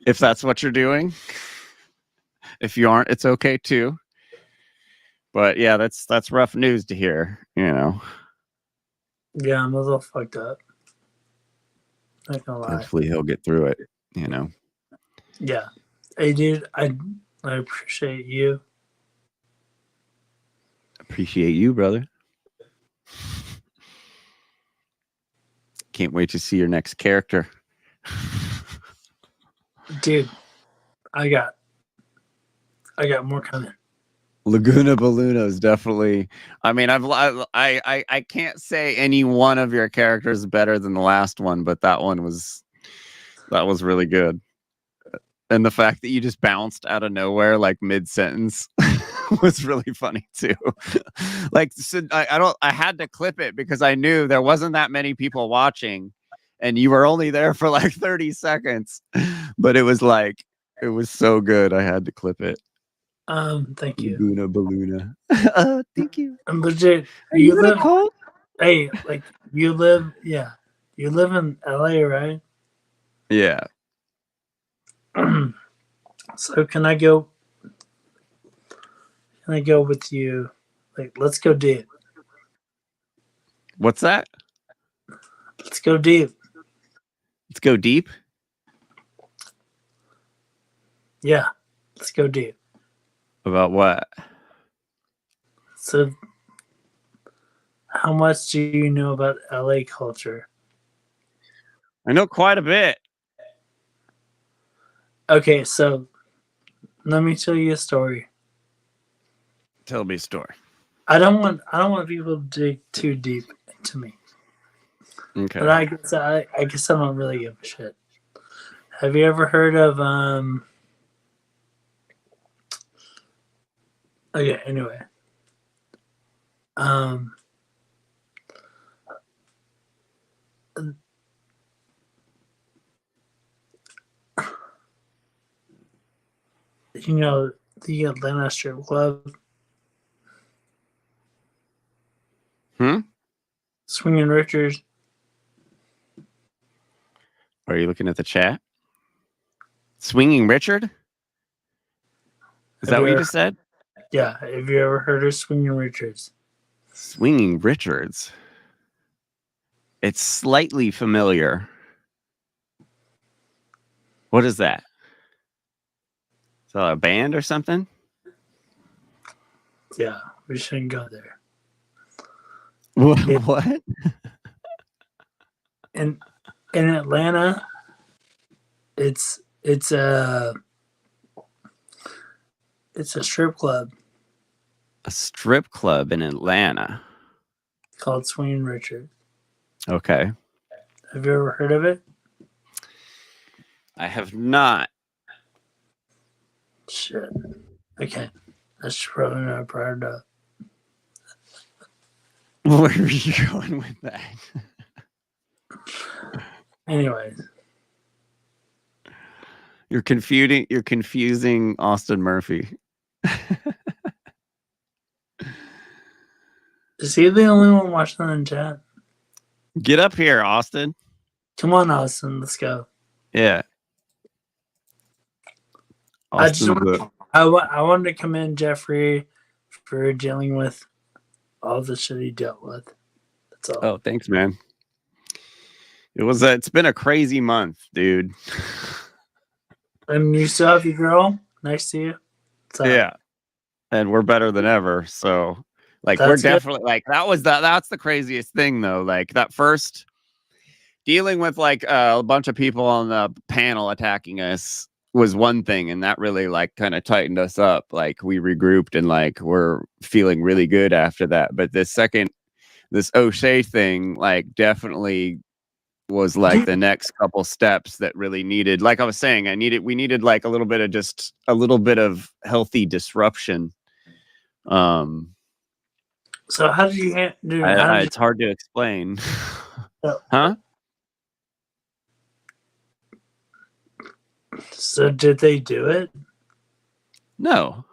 If that's what you're doing. If you aren't, it's okay too. But yeah, that's rough news to hear, Yeah, I'm a little fucked up. Not gonna lie. Hopefully he'll get through it, Yeah. Hey, dude, I appreciate you. Appreciate you, brother. Can't wait to see your next character. Dude, I got more coming. Laguna Balloona is definitely. I mean, I can't say any one of your characters is better than the last one, but that was really good. And the fact that you just bounced out of nowhere, like mid sentence, was really funny too. Like, so I had to clip it because I knew there wasn't that many people watching, and you were only there for like 30 seconds. But it was so good. I had to clip it. Thank you. Laguna Balloona. Thank you. But dude, you live cold? Hey, like you live in LA, right? Yeah. So can I go Can I go with you? Like, let's go deep. What's that? Let's go deep. Let's go deep. Yeah, let's go deep. About what? So, how much do you know about LA culture? I know quite a bit. Okay, so let me tell you a story. Tell me a story. I don't want people to dig too deep into me. Okay. But I guess I don't really give a shit. Have you ever heard of okay, anyway. You know the Atlanta strip club? Swinging Richards. Are you looking at the chat? Swinging Richard? Is that what you just said? Yeah. Have you ever heard of Swinging Richards? Swinging Richards. It's slightly familiar. What is that? Is that a band or something? Yeah, we shouldn't go there. What? In Atlanta, it's a strip club. A strip club in Atlanta. Called Swinging Richard. Okay. Have you ever heard of it? I have not. Shit. Okay. That's probably not part of. Where are you going with that? Anyways. You're confusing Austin Murphy. Is he the only one watching in chat? Get up here, Austin. Come on, Austin. Let's go. Yeah. I wanted to commend Jeffrey for dealing with all the shit he dealt with. That's all. Oh, thanks, man. It's been a crazy month, dude. And you still have your girl next to you? Yeah. And we're better than ever. So like That's we're good. definitely like that's the craziest thing though. Like that first dealing with like a bunch of people on the panel attacking us was one thing, and that really like kind of tightened us up. Like we regrouped and like we're feeling really good after that. But this O'Shea thing like definitely was like the next couple steps that really needed, like I was saying, we needed like a little bit of healthy disruption. So how did you do? It's hard to explain. Huh? So did they do it? No.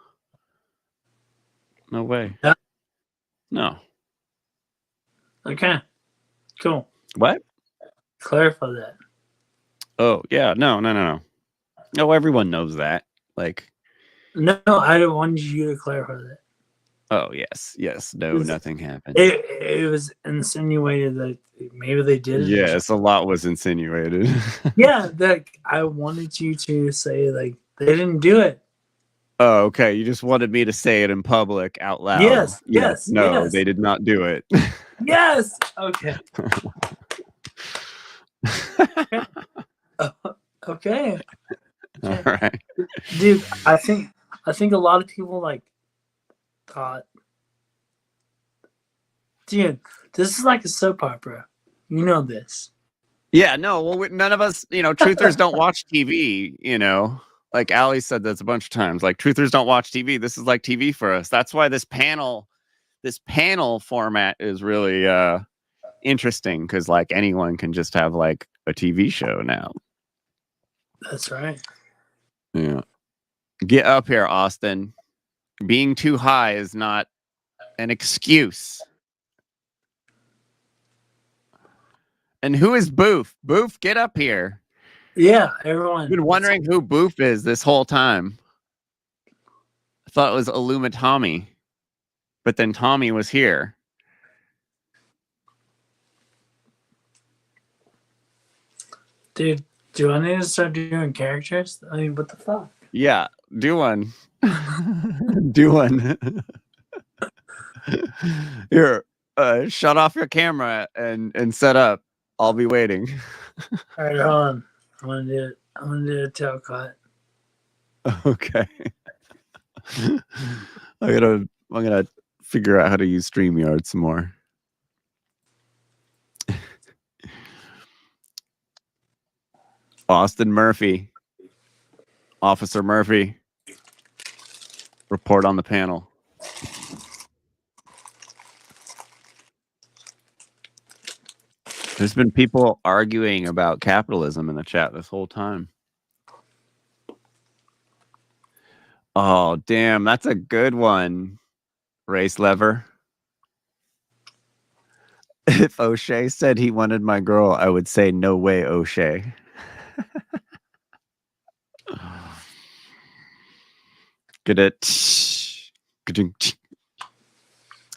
No way. Yeah. No. Okay. Cool. What? Clarify that. Oh, yeah. No. No, everyone knows that. Like, No, I wanted you to clarify that. oh, yes. No, nothing happened. It was insinuated that maybe they did it. Yes, a lot was insinuated. Yeah, that I wanted you to say like they didn't do it. Oh, okay. You just wanted me to say it in public out loud. Yes. No, they did not do it. Yes. Okay. Okay. All right. Dude, I think a lot of people like thought, dude, this is like a soap opera. You know this. Yeah, no, well, none of us, truthers don't watch TV, like Ali said this a bunch of times, like truthers don't watch TV. This is like TV for us. That's why this panel format is really interesting, because like anyone can just have like a TV show now. That's right. Yeah. Get up here, Austin. Being too high is not an excuse. And who is Boof? Boof, get up here. Yeah, everyone. I've been wondering who Boof is this whole time. I thought it was Illuma Tommy, but then Tommy was here. Dude, do I need to start doing characters? I mean, what the fuck? Yeah, do one. Do one. Here, shut off your camera and set up. I'll be waiting. All right, hold on. I'm gonna do it. I'm gonna do a tail cut. Okay. I'm gonna figure out how to use StreamYard some more. Austin Murphy. Officer Murphy. Report on the panel. There's been people arguing about capitalism in the chat this whole time. Oh, damn. That's a good one. Race lever. If O'Shea said he wanted my girl, I would say, no way, O'Shea. Get it.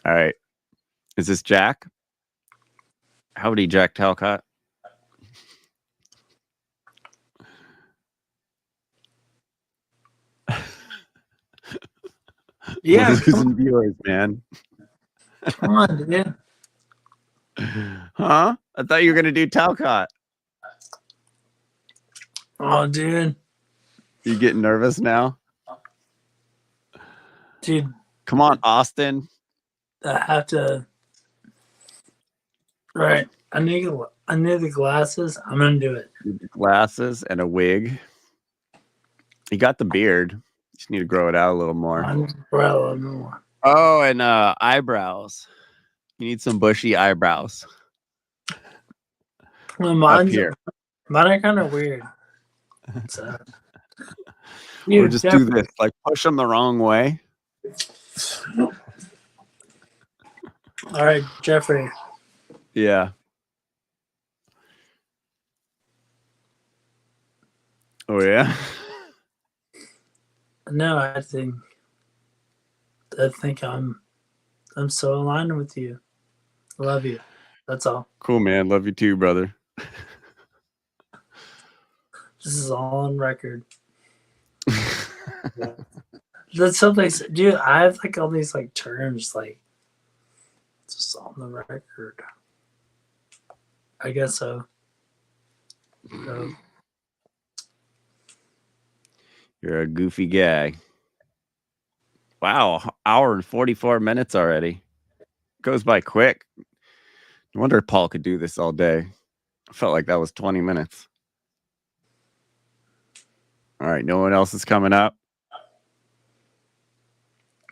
All right. Is this Jack? Howdy, Jack Talcott. Yeah, We're losing viewers, man. come on, dude. Huh? I thought you were gonna do Talcott. Oh, dude. You getting nervous now? Dude, Come on, Austin. I have to. Right. I need the glasses. I'm gonna do it. Glasses and a wig. You got the beard. Just need to grow it out a little more. More. Oh, and eyebrows. You need some bushy eyebrows. Well, Up here. Mine are kind of weird. So, Or dude, just do this, like push them the wrong way. All right, Jeffrey. Yeah. Oh yeah. No, I think I'm so aligned with you. I love you. That's all. Cool, man. Love you too, brother. This is all on record. That's something, dude. I have like all these like terms, like just on the record. I guess so. You're a goofy guy. Wow, hour and 44 minutes already. Goes by quick. No wonder Paul could do this all day. I felt like that was 20 minutes. All right, no one else is coming up.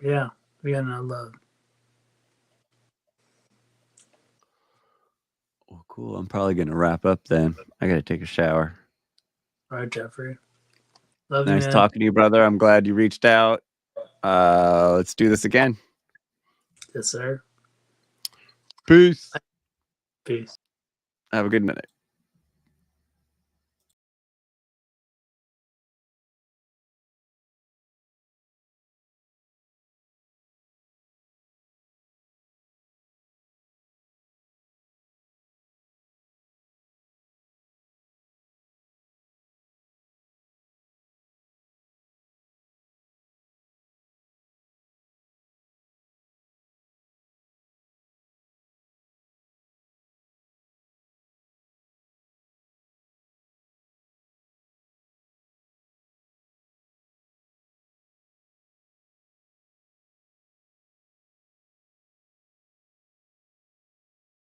Yeah, we got no love. Well, cool. I'm probably gonna wrap up then. I gotta take a shower. All right, Jeffrey. Love you, Nice man. talking to you, brother. I'm glad you reached out. Let's do this again. Yes, sir. Peace. Peace. Have a good night.